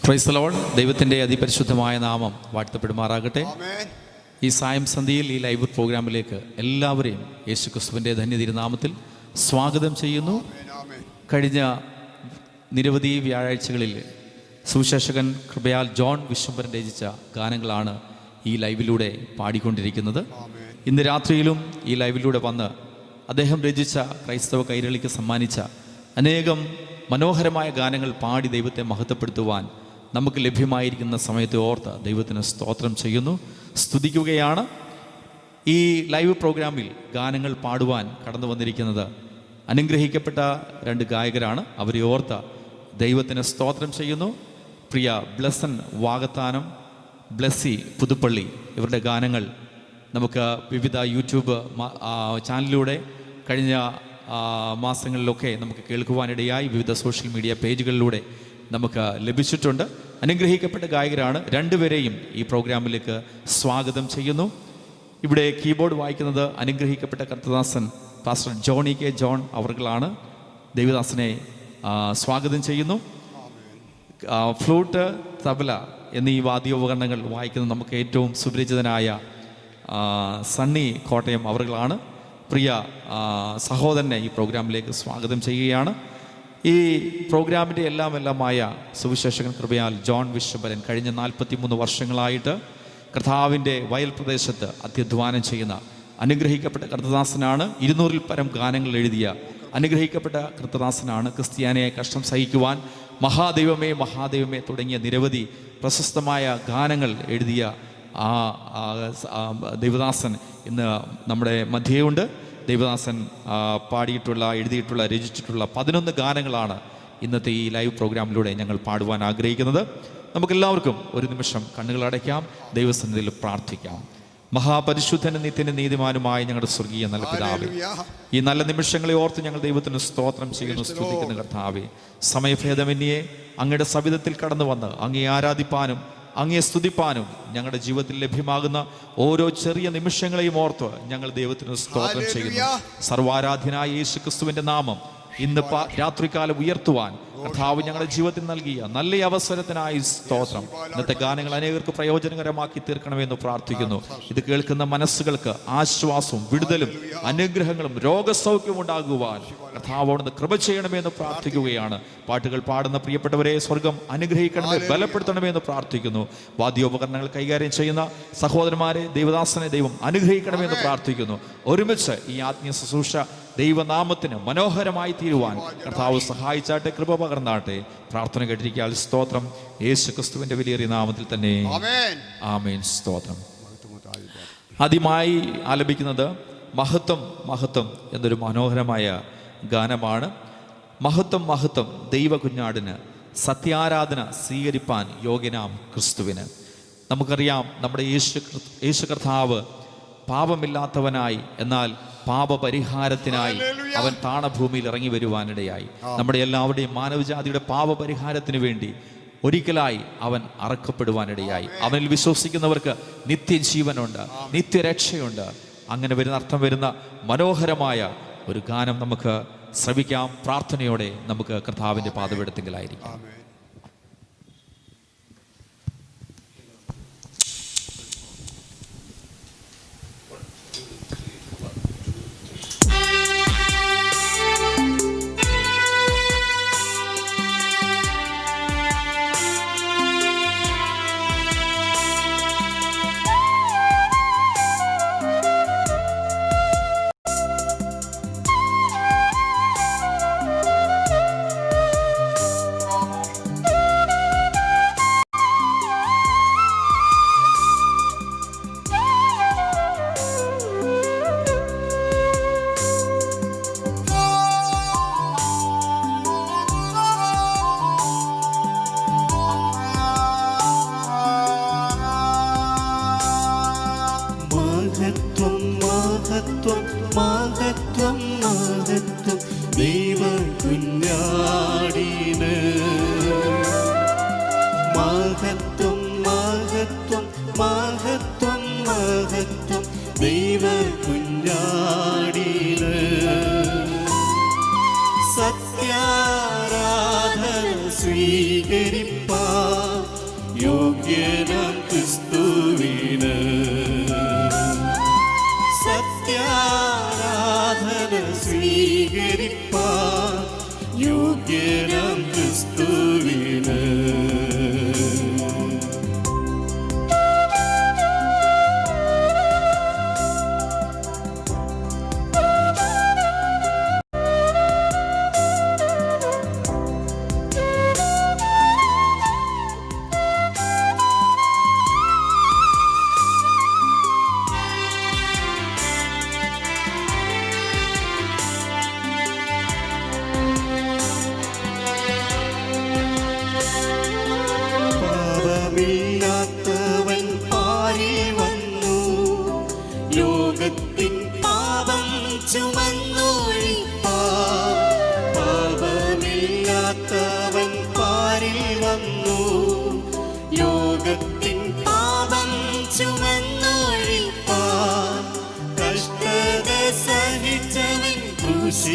Price the Lord. ദൈവത്തിൻ്റെ അതിപരിശുദ്ധമായ നാമം വാഴ്ത്തപ്പെടുമാറാകട്ടെ. ഈ സായം സന്ധ്യയിൽ ഈ ലൈവ് പ്രോഗ്രാമിലേക്ക് എല്ലാവരെയും യേശുക്രിസ്തുവിൻ്റെ ധന്യതിരുനാമത്തിൽ സ്വാഗതം ചെയ്യുന്നു. കഴിഞ്ഞ നിരവധി വ്യാഴാഴ്ചകളിൽ സുവിശേഷകൻ കൃപയാൽ ജോൺ വിശ്വംഭരൻ രചിച്ച ഗാനങ്ങളാണ് ഈ ലൈവിലൂടെ പാടിക്കൊണ്ടിരിക്കുന്നത്. ഇന്ന് രാത്രിയിലും ഈ ലൈവിലൂടെ വന്ന് അദ്ദേഹം രചിച്ച ക്രൈസ്തവ കൈരളിക്ക് സമ്മാനിച്ച അനേകം മനോഹരമായ ഗാനങ്ങൾ പാടി ദൈവത്തെ മഹത്വപ്പെടുത്തുവാൻ നമുക്ക് ലഭ്യമായിരിക്കുന്ന സമയത്തെ ഓർത്ത് ദൈവത്തിന് സ്തോത്രം ചെയ്യുന്നു, സ്തുതിക്കുകയാണ്. ഈ ലൈവ് പ്രോഗ്രാമിൽ ഗാനങ്ങൾ പാടുവാൻ കടന്നു വന്നിരിക്കുന്നത് അനുഗ്രഹിക്കപ്പെട്ട 2 ഗായകരാണ്. അവരെ ഓർത്ത് ദൈവത്തിന് സ്തോത്രം ചെയ്യുന്നു. പ്രിയ ബ്ലസൻ വാകത്താനം, ബ്ലസ്സി പുതുപ്പള്ളി, ഇവരുടെ ഗാനങ്ങൾ നമുക്ക് വിവിധ യൂട്യൂബ് ചാനലിലൂടെ കഴിഞ്ഞ മാസങ്ങളിലൊക്കെ നമുക്ക് കേൾക്കുവാനിടയായി. വിവിധ സോഷ്യൽ മീഡിയ പേജുകളിലൂടെ നമുക്ക് ലഭിച്ചിട്ടുണ്ട്. അനുഗ്രഹിക്കപ്പെട്ട ഗായകരാണ്. 2 പേരെയും ഈ പ്രോഗ്രാമിലേക്ക് സ്വാഗതം ചെയ്യുന്നു. ഇവിടെ കീബോർഡ് വായിക്കുന്നത് അനുഗ്രഹിക്കപ്പെട്ട കർത്തദാസൻ പാസ്റ്റർ ജോണി കെ ജോൺ അവർകളാണ്. ദേവദാസനെ സ്വാഗതം ചെയ്യുന്നു. ഫ്ലൂട്ട്, തബല എന്നീ വാദ്യോപകരണങ്ങൾ വായിക്കുന്നത് നമുക്ക് ഏറ്റവും സുപരിചിതനായ സണ്ണി കോട്ടയം അവർകളാണ്. പ്രിയ സഹോദരനെ ഈ പ്രോഗ്രാമിലേക്ക് സ്വാഗതം ചെയ്യുകയാണ്. ഈ പ്രോഗ്രാമിൻ്റെ എല്ലാമായ സുവിശേഷകൻ കൃപയാൽ ജോൺ വിശ്വംഭരൻ കഴിഞ്ഞ 43 വർഷങ്ങളായിട്ട് കർത്താവിൻ്റെ വയൽ പ്രദേശത്ത് അത്യധ്വാനം ചെയ്യുന്ന അനുഗ്രഹിക്കപ്പെട്ട കർത്തദാസനാണ്. 200-ൽ പരം ഗാനങ്ങൾ എഴുതിയ അനുഗ്രഹിക്കപ്പെട്ട കർത്തദാസനാണ്. ക്രിസ്ത്യാനിയെ കഷ്ടം സഹിക്കുവാൻ മഹാദൈവമേ മഹാദൈവമേ തുടങ്ങിയ നിരവധി പ്രശസ്തമായ ഗാനങ്ങൾ എഴുതിയ ആ ദേവദാസൻ ഇന്ന് നമ്മുടെ മധ്യയുണ്ട്. ദേവദാസൻ പാടിയിട്ടുള്ള, എഴുതിയിട്ടുള്ള, രചിച്ചിട്ടുള്ള 11 ഗാനങ്ങളാണ് ഇന്നത്തെ ഈ ലൈവ് പ്രോഗ്രാമിലൂടെ ഞങ്ങൾ പാടുവാൻ ആഗ്രഹിക്കുന്നത്. നമുക്കെല്ലാവർക്കും ഒരു നിമിഷം കണ്ണുകൾ അടയ്ക്കാം, ദൈവസന്നിധിയിൽ പ്രാർത്ഥിക്കാം. മഹാപരിശുദ്ധനും നിത്യനും നീതിമാനുമായ ഞങ്ങളുടെ സ്വർഗീയ നല്ല പിതാവേ, ഈ നല്ല നിമിഷങ്ങളെ ഓർത്ത് ഞങ്ങൾ ദൈവത്തിന് സ്തോത്രം ചെയ്യുന്നു, സ്തുതിക്കുന്ന കർത്താവേ. സമയഭേദമന്യേ അങ്ങയുടെ സവിധത്തിൽ കടന്നു വന്ന് അങ്ങയെ ആരാധിപ്പാനും അങ്ങയെ സ്തുതിപ്പാനും ഞങ്ങളുടെ ജീവിതത്തിൽ ലഭ്യമാകുന്ന ഓരോ ചെറിയ നിമിഷങ്ങളെയും ഓർത്ത് ഞങ്ങൾ ദൈവത്തിന് സ്തോത്രം ചെയ്യുന്നു. സർവാരാധ്യനായ യേശുക്രിസ്തുവിന്റെ നാമം ഇന്ന് രാത്രികാലം ഉയർത്തുവാൻ കർത്താവ് ഞങ്ങളുടെ ജീവിതത്തിൽ നൽകിയ നല്ല അവസരത്തിനായി സ്തോത്രം. ഇന്നത്തെ ഗാനങ്ങൾ അനേകർക്ക് പ്രയോജനകരമാക്കി തീർക്കണമെന്ന് പ്രാർത്ഥിക്കുന്നു. ഇത് കേൾക്കുന്ന മനസ്സുകൾക്ക് ആശ്വാസവും വിടുതലും അനുഗ്രഹങ്ങളും രോഗസൗഖ്യവും ഉണ്ടാകുവാൻ കർത്താവോട് കൃപ ചെയ്യണമെന്ന് പ്രാർത്ഥിക്കുകയാണ്. പാട്ടുകൾ പാടുന്ന പ്രിയപ്പെട്ടവരെ സ്വർഗം അനുഗ്രഹിക്കണമേ, ബലപ്പെടുത്തണമെന്ന് പ്രാർത്ഥിക്കുന്നു. വാദ്യോപകരണങ്ങൾ കൈകാര്യം ചെയ്യുന്ന സഹോദരന്മാരെ, ദൈവദാസനെ ദൈവം അനുഗ്രഹിക്കണമെന്ന് പ്രാർത്ഥിക്കുന്നു. ഒരുമിച്ച് ഈ ആത്മീയ ശുശ്രൂഷ ദൈവനാമത്തിന് മനോഹരമായി തീരുവാൻ കർത്താവ് സഹായിച്ചാട്ടെ, കൃപ പകർന്നാട്ടെ. പ്രാർത്ഥന കേട്ടിരിക്കാൻ സ്തോത്രം. യേശുക്രിസ്തുവിന്റെ വലിയേറിയ നാമത്തിൽ തന്നെ ആമേൻ. സ്തോത്രം. ആദ്യമായി ആലപിക്കുന്നത് മഹത്വം മഹത്വം എന്നൊരു മനോഹരമായ ഗാനമാണ്. മഹത്വം മഹത്വം ദൈവ കുഞ്ഞാടിന്, സത്യാരാധന സ്വീകരിപ്പാൻ യോഗ്യനാം ക്രിസ്തുവിന്. നമുക്കറിയാം, നമ്മുടെ യേശു കർത്താവ് പാപമില്ലാത്തവനായി, എന്നാൽ പാപപരിഹാരത്തിനായി അവൻ താണഭൂമിയിൽ ഇറങ്ങി വരുവാനിടയായി. നമ്മുടെ എല്ലാവരുടെയും മാനവജാതിയുടെ പാപപരിഹാരത്തിന് വേണ്ടി ഒരിക്കലായി അവൻ അറക്കപ്പെടുവാനിടയായി. അവനിൽ വിശ്വസിക്കുന്നവർക്ക് നിത്യജീവനുണ്ട്, നിത്യരക്ഷയുണ്ട്. അങ്ങനെ അർത്ഥം വരുന്ന മനോഹരമായ ഒരു ഗാനം നമുക്ക് ശ്രവിക്കാം. പ്രാർത്ഥനയോടെ നമുക്ക് കർത്താവിൻ്റെ പാദപീഠത്തിലായിരിക്കാം.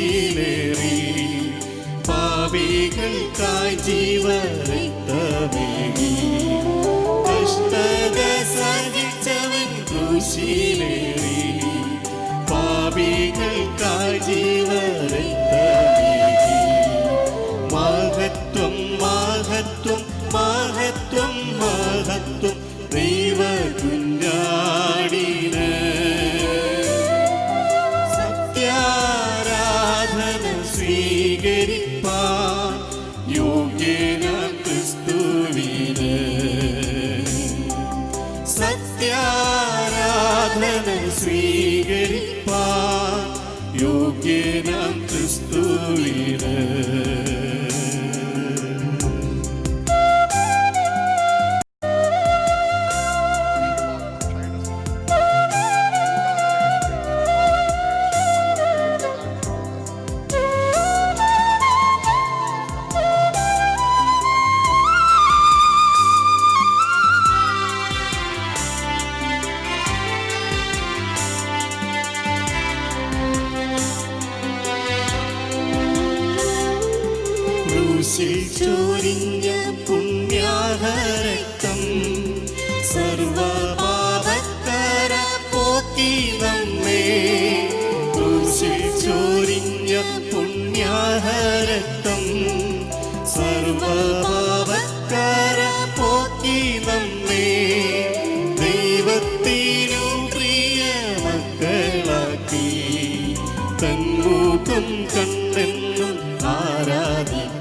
ക്രൂശിലേറി പാപികൾക്കായി ജീവരക്തമേകി കഷ്ടത സഹിച്ചവൻ ക്രൂശിലേറി പാപികൾക്കായി ജീവരക്തമേകി മഹത്വം മഹത്വം മഹത്വം മഹത്വം ദൈവ കുഞ്ഞാടിന് സത്യാരാധന സ്വീകരിപ്പാൻ യോഗ്യന ക്രിസ്തുവിന് സത്യാരാധന സ്വീകരിപ്പാൻ യോഗ്യന ക്രിസ്തുവിന് ചൊരിഞ്ഞ പുണ്യാഹരക്തം സർവപാപക്കര പോക്കി നമ്മെ ക്രൂശിൽ ചൊരിഞ്ഞ പുണ്യാഹരക്തം സർവപാപക്കര പോക്കി നമ്മെ ദൈവത്തിനു പ്രിയ മക്കളാക്കി തന്മുഖം കണ്ടെന്നും ആരാധിക്കും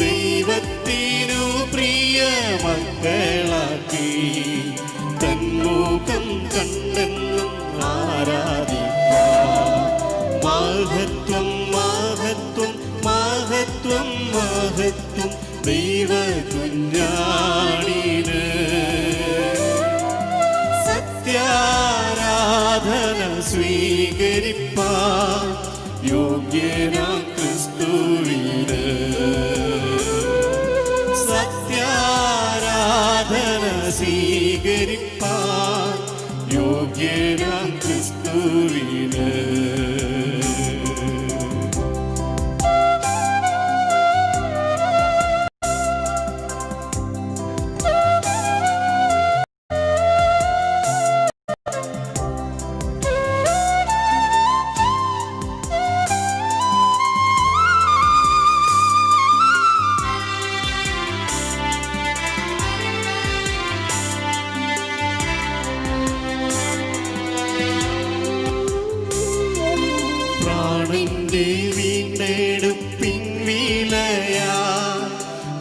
ദൈവത്തിനു പ്രിയ മക്കളാക്കി തന്മുഖം കണ്ടെന്നും ആരാധിക്കാം മഹത്വം മഹത്വം മഹത്വം മഹത്വം ദൈവ കുഞ്ഞാടിന് സത്യാരാധന സ്വീകരിപ്പാൻ യോഗ്യന ക്രിസ്തുവിന് സത്യാരാധന സ്വീകരിപ്പാൻ യോഗ്യന ക്രിസ്തുവിന് വീണ്ടെടുപ്പിൻ വിലയാ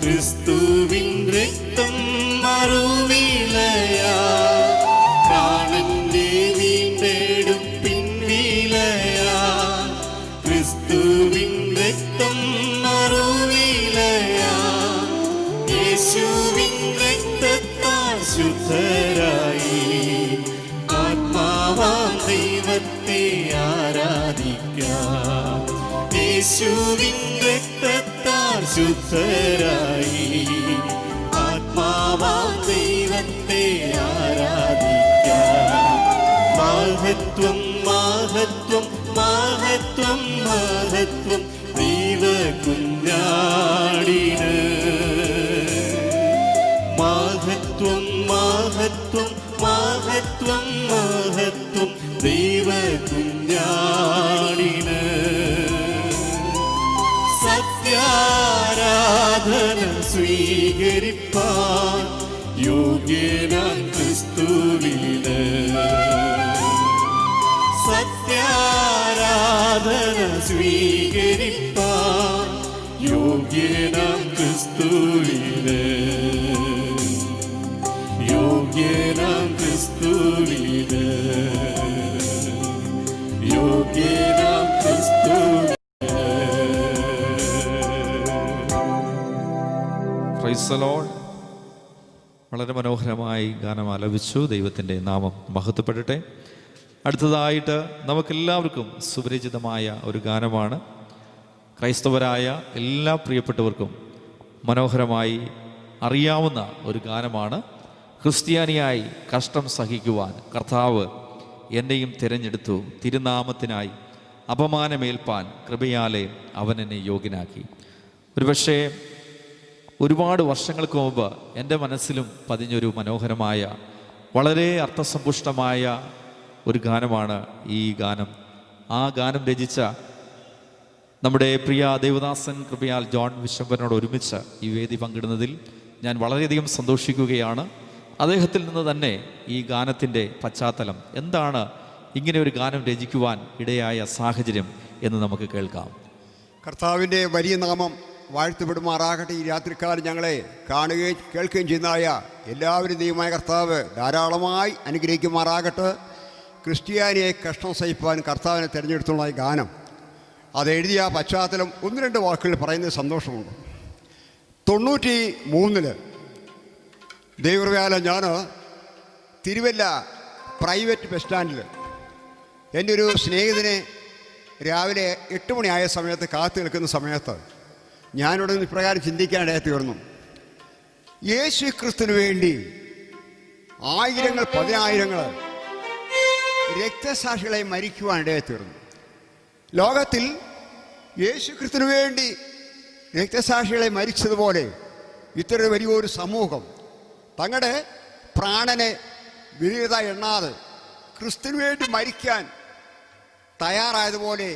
ക്രിസ്തുവിൻ രക്തം മറുവിലയാ പ്രാണന്റെ വീണ്ടെടുപ്പിൻ വിലയാ ക്രിസ്തുവിൻ രക്തം മറുവിലയാ യേശുവിൻ രക്തത്താൽ ശുദ്ധരായി ആത്മാവാം ദൈവത്തെ ആരാധിക്കാം യേശുവിൻ രക്തത്താൽ ശുദ്ധരായി ആത്മാവാം ദൈവത്തെ ആരാധിക്കാം മഹത്വം മഹത്വം മഹത്വം മഹത്വം ദൈവ കുഞ്ഞാടിന് മഹത്വം മഹത്വം മഹത്വം മഹത്വം ദൈവ കുഞ്ഞാടിന് സത്യാരാധന സ്വീകരിപ്പാൻ യോഗ്യന ക്രിസ്തുവിന് സത്യാരാധന സ്വീകരിപ്പാൻ യോഗ്യന ക്രിസ്തുവിന് യോഗ്യന ക്രിസ്തുവിന് യോഗ്യന ക്രിസ്തുവിന്. Price the lord. വളരെ മനോഹരമായി ഗാനം ആലപിച്ചു. ദൈവത്തിൻ്റെ നാമം മഹത്വപ്പെടട്ടെ. അടുത്തതായിട്ട് നമുക്കെല്ലാവർക്കും സുപരിചിതമായ ഒരു ഗാനമാണ്. ക്രൈസ്തവരായ എല്ലാ പ്രിയപ്പെട്ടവർക്കും മനോഹരമായി അറിയാവുന്ന ഒരു ഗാനമാണ്. ക്രിസ്ത്യാനിയായി കഷ്ടം സഹിക്കുവാൻ കർത്താവ് എന്നെയും തിരഞ്ഞെടുത്തു, തിരുനാമത്തിനായി അപമാനമേൽപ്പാൻ കൃപയാലെ അവൻ എന്നെ യോഗ്യനാക്കി. ഒരുപക്ഷേ ഒരുപാട് വർഷങ്ങൾക്ക് മുമ്പ് എൻ്റെ മനസ്സിലും പതിഞ്ഞൊരു മനോഹരമായ വളരെ അർത്ഥസമ്പുഷ്ടമായ ഒരു ഗാനമാണ് ഈ ഗാനം. ആ ഗാനം രചിച്ച നമ്മുടെ പ്രിയ ദേവദാസൻ കൃപയാൽ ജോൺ വിശ്വംഭരനോട് ഒരുമിച്ച് ഈ വേദി പങ്കിടുന്നതിൽ ഞാൻ വളരെയധികം സന്തോഷിക്കുകയാണ്. അദ്ദേഹത്തിൽ നിന്ന് തന്നെ ഈ ഗാനത്തിൻ്റെ പശ്ചാത്തലം എന്താണ്, ഇങ്ങനെ ഒരു ഗാനം രചിക്കുവാൻ ഇടയായ സാഹചര്യം എന്ന് നമുക്ക് കേൾക്കാം. കർത്താവിൻ്റെ വലിയ നാമം വാഴ്ത്തപ്പെടുമാറാകട്ടെ. ഈ രാത്രിക്കാലം ഞങ്ങളെ കാണുകയും കേൾക്കുകയും ചെയ്യുന്നതായ എല്ലാവരും ദൈവമായ കർത്താവ് ധാരാളമായി അനുഗ്രഹിക്കുമാറാകട്ടെ. ക്രിസ്ത്യാനിയെ കഷ്ടം സഹിപ്പാൻ കർത്താവിനെ തിരഞ്ഞെടുത്തുള്ള ഈ ഗാനം അതെഴുതിയ പശ്ചാത്തലം 1-2 വാക്കുകൾ പറയുന്നത് സന്തോഷമുണ്ട്. 93 ദൈവകൃപയാൽ ഞാൻ തിരുവല്ല പ്രൈവറ്റ് ബസ് സ്റ്റാൻഡിൽ എൻ്റെ ഒരു സ്നേഹിതനെ രാവിലെ 8 മണിയായ സമയത്ത് കാത്തു നിൽക്കുന്ന സമയത്ത് ഞാനിവിടെ നിന്ന് ഇപ്രകാരം ചിന്തിക്കാനിടയായി തീർന്നു. യേശു ക്രിസ്തുവിന് വേണ്ടി ആയിരങ്ങൾ 10,000 രക്തസാക്ഷികളെ മരിക്കുവാനിടയായി തീർന്നു. ലോകത്തിൽ യേശു ക്രിസ്തുവിന് വേണ്ടി രക്തസാക്ഷികളെ മരിച്ചതുപോലെ ഇത്ര വലിയൊരു സമൂഹം തങ്ങളുടെ പ്രാണനെ വിലയിരുത എണ്ണാതെ ക്രിസ്തുവിന് വേണ്ടി മരിക്കാൻ തയ്യാറായതുപോലെ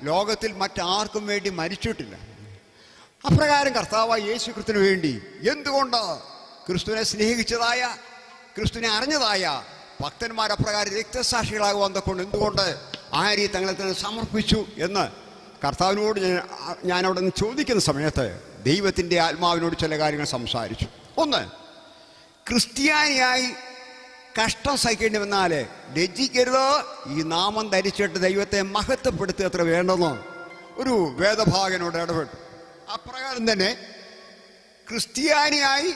ലോകത്തിൽ മറ്റാർക്കും വേണ്ടി മരിച്ചിട്ടില്ല. അപ്രകാരം കർത്താവായ യേശു ക്രിസ്തുവിന് വേണ്ടി എന്തുകൊണ്ട് ക്രിസ്തുവിനെ സ്നേഹിച്ചതായ ക്രിസ്തുവിനെ അറിഞ്ഞതായ ഭക്തന്മാർ അപ്രകാരം രക്തസാക്ഷികളാകുവാൻ കൊണ്ട് എന്തുകൊണ്ട് ആ രീതി തങ്ങളെ തന്നെ സമർപ്പിച്ചു എന്ന് കർത്താവിനോട് ഞാൻ അവിടെ നിന്ന് ചോദിക്കുന്ന സമയത്ത് ദൈവത്തിൻ്റെ ആത്മാവിനോട് ചില കാര്യങ്ങൾ സംസാരിച്ചു. ഒന്ന്, ക്രിസ്ത്യാനിയായി കഷ്ടം സഹിക്കേണ്ടി വന്നാൽ ലജ്ജിക്കരുത്, ഈ നാമം ധരിച്ചിട്ട് ദൈവത്തെ മഹത്വപ്പെടുത്തുക എത്ര വേണ്ടെന്ന് ഒരു വേദഭാഗനോട് ഇടപെട്ടു. അപ്രകാരം തന്നെ ക്രിസ്ത്യാനിയായി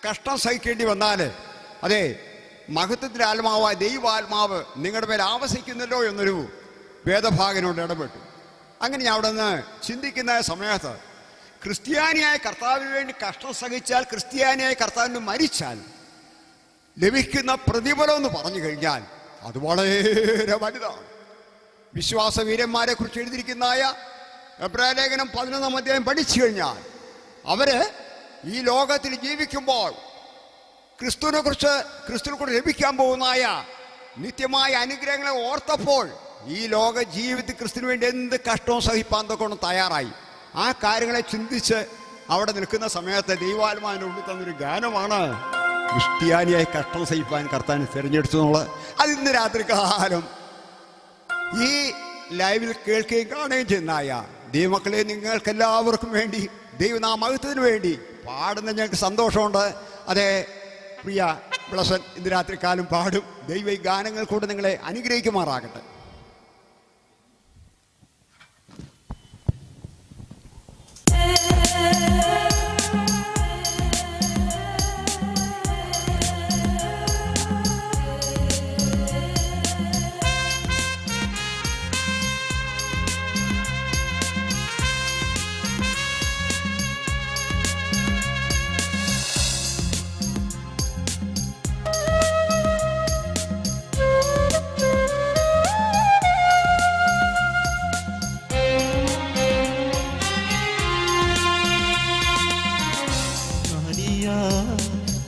കഷ്ടം സഹിക്കേണ്ടി വന്നാൽ അതെ മഹത്വത്തിൻ്റെ ആത്മാവായ ദൈവാത്മാവ് നിങ്ങളുടെ മേൽ ആവസിക്കുന്നല്ലോ എന്നൊരു വേദഭാഗനോട് ഇടപെട്ടു. അങ്ങനെ ഞാൻ അവിടെ നിന്ന് ചിന്തിക്കുന്ന സമയത്ത് ക്രിസ്ത്യാനിയായ കർത്താവിന് വേണ്ടി കഷ്ടം സഹിച്ചാൽ, ക്രിസ്ത്യാനിയായ കർത്താവിന് മരിച്ചാൽ ലഭിക്കുന്ന പ്രതിഫലം എന്ന് പറഞ്ഞു കഴിഞ്ഞാൽ അത് വളരെ വലുതാണ്. വിശ്വാസവീരന്മാരെ കുറിച്ച് എഴുതിയിരിക്കുന്നതായ എബ്രായ ലേഖനം 11-ാം അധ്യായം പഠിച്ചു കഴിഞ്ഞാൽ അവര് ഈ ലോകത്തിൽ ജീവിക്കുമ്പോൾ ക്രിസ്തുവിനെ കുറിച്ച് ലഭിക്കാൻ പോകുന്നതായ നിത്യമായ അനുഗ്രഹങ്ങളെ ഓർത്തപ്പോൾ ഈ ലോക ജീവിതത്തിൽ ക്രിസ്തുവിന് വേണ്ടി എന്ത് കഷ്ടവും സഹിപ്പാൻ കൊണ്ട് തയ്യാറായി. ആ കാര്യങ്ങളെ ചിന്തിച്ച് അവിടെ നിൽക്കുന്ന സമയത്ത് ദൈവാത്മാവിനുള്ളിൽ തന്നൊരു ഗാനമാണ് ക്രിസ്ത്യാനിയായി കഷ്ടം സഹിപ്പാൻ കർത്താവിനെ തിരഞ്ഞെടുത്തു എന്നുള്ളത്. അത് ഇന്ന് രാത്രികാലം ഈ ലൈവിൽ കേൾക്കുകയും കാണുകയും ചെയ്യുന്നതായ ദൈവമക്കളെ നിങ്ങൾക്കെല്ലാവർക്കും വേണ്ടി ദൈവനാമത്തിന് വേണ്ടി പാടുന്ന ഞങ്ങൾക്ക് സന്തോഷമുണ്ട്. അതേ പ്രിയ ബ്ലസൻ ഇന്ന് രാത്രികാലം പാടും. ദൈവ ഈ ഗാനങ്ങൾ കൊണ്ട് നിങ്ങളെ അനുഗ്രഹിക്കുമാറാകട്ടെ.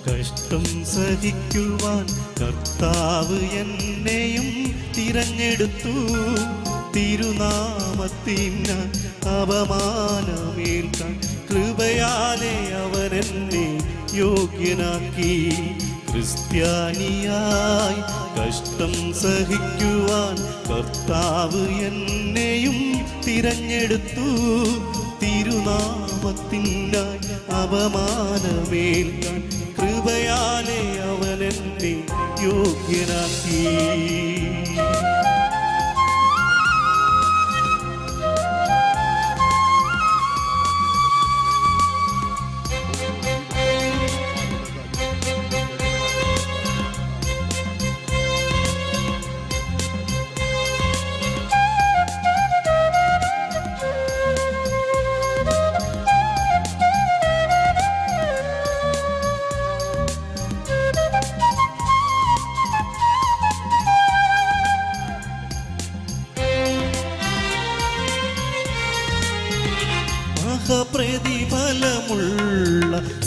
കഷ്ടം സഹിക്കുവാൻ കർത്താവ് എന്നെയും തിരഞ്ഞെടുത്തു. തിരുനാമത്തിന് അപമാനമേൽക്കാൻ കൃപയാലെ അവരെന്നെ യോഗ്യനാക്കി. ക്രിസ്ത്യാനിയായി കഷ്ടം സഹിക്കുവാൻ കർത്താവ് എന്നെയും തിരഞ്ഞെടുത്തു. തിരുനാമത്തിനായി അപമാനമേൽക്കാൻ കൃപയാലെ അവനെന്നെ യോഗ്യനാക്കി.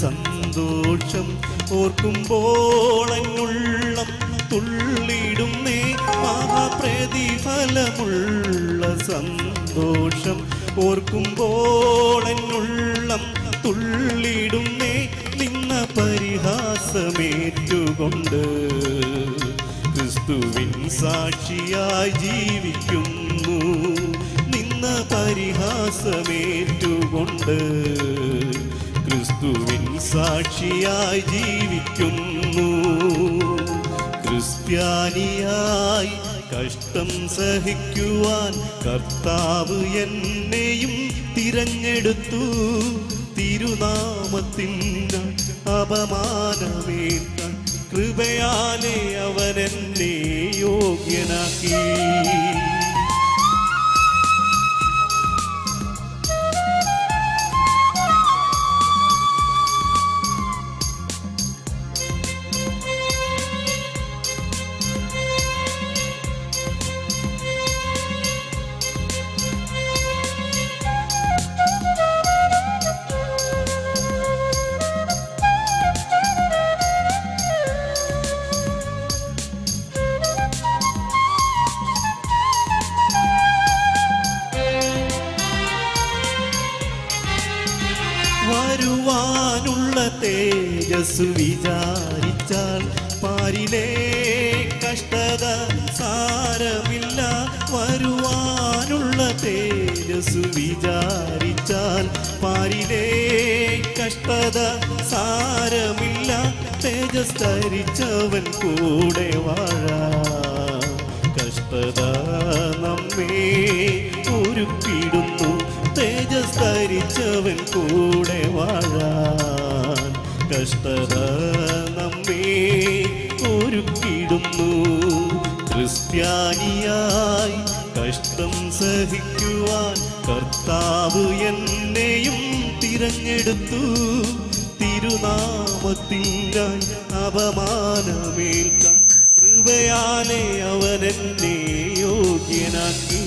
സന്തോഷം ഓർക്കുമ്പോൾ എന്നുള്ളം തുള്ളിടുന്നേ. മഹാപ്രതിഫലമുള്ള സന്തോഷം ഓർക്കുമ്പോൾ എന്നുള്ളം തുള്ളിടുന്നേ. നിന്ന പരിഹാസമേറ്റുകൊണ്ട് ക്രിസ്തുവിൻ സാക്ഷിയായി ജീവിക്കുന്നു. നിന്ന പരിഹാസമേറ്റുകൊണ്ട് ക്രിസ്തുവിൻ സാക്ഷിയായി ജീവിക്കുന്നു. ക്രിസ്ത്യാനിയായി കഷ്ടം സഹിക്കുവാൻ കർത്താവ് എന്നെയും തിരഞ്ഞെടുത്തു. തിരുനാമത്തിന് അപമാനമേൽക്കാൻ കൃപയാലെ അവനെന്നെ യോഗ്യനാക്കി. വരുവാനുള്ള തേജസ് വിചാരിച്ചാൽ പാരിലെ കഷ്ടത സാരമില്ല. വരുവാനുള്ള തേജസ് വിചാരിച്ചാൽ പാരിലെ കഷ്ടത സാരമില്ല. തേജസ് ധരിച്ചവൻ കൂടെ വാഴാം. കഷ്ടത നമ്മെ ഒരുക്കിടുന്നു. തേജസ് ധരിച്ചവൻ കൂടെ വാഴാൻ കഷ്ടത നമ്മെ ഒരുക്കിടുന്നു. ക്രിസ്ത്യാനിയായി കഷ്ടം സഹിക്കുവാൻ കർത്താവ് എന്നെയും തിരഞ്ഞെടുത്തു. തിരുനാമത്തിനായി അപമാനമേൽക്കാൻ കൃപയാലെ അവനെന്നെ യോഗ്യനാക്കി.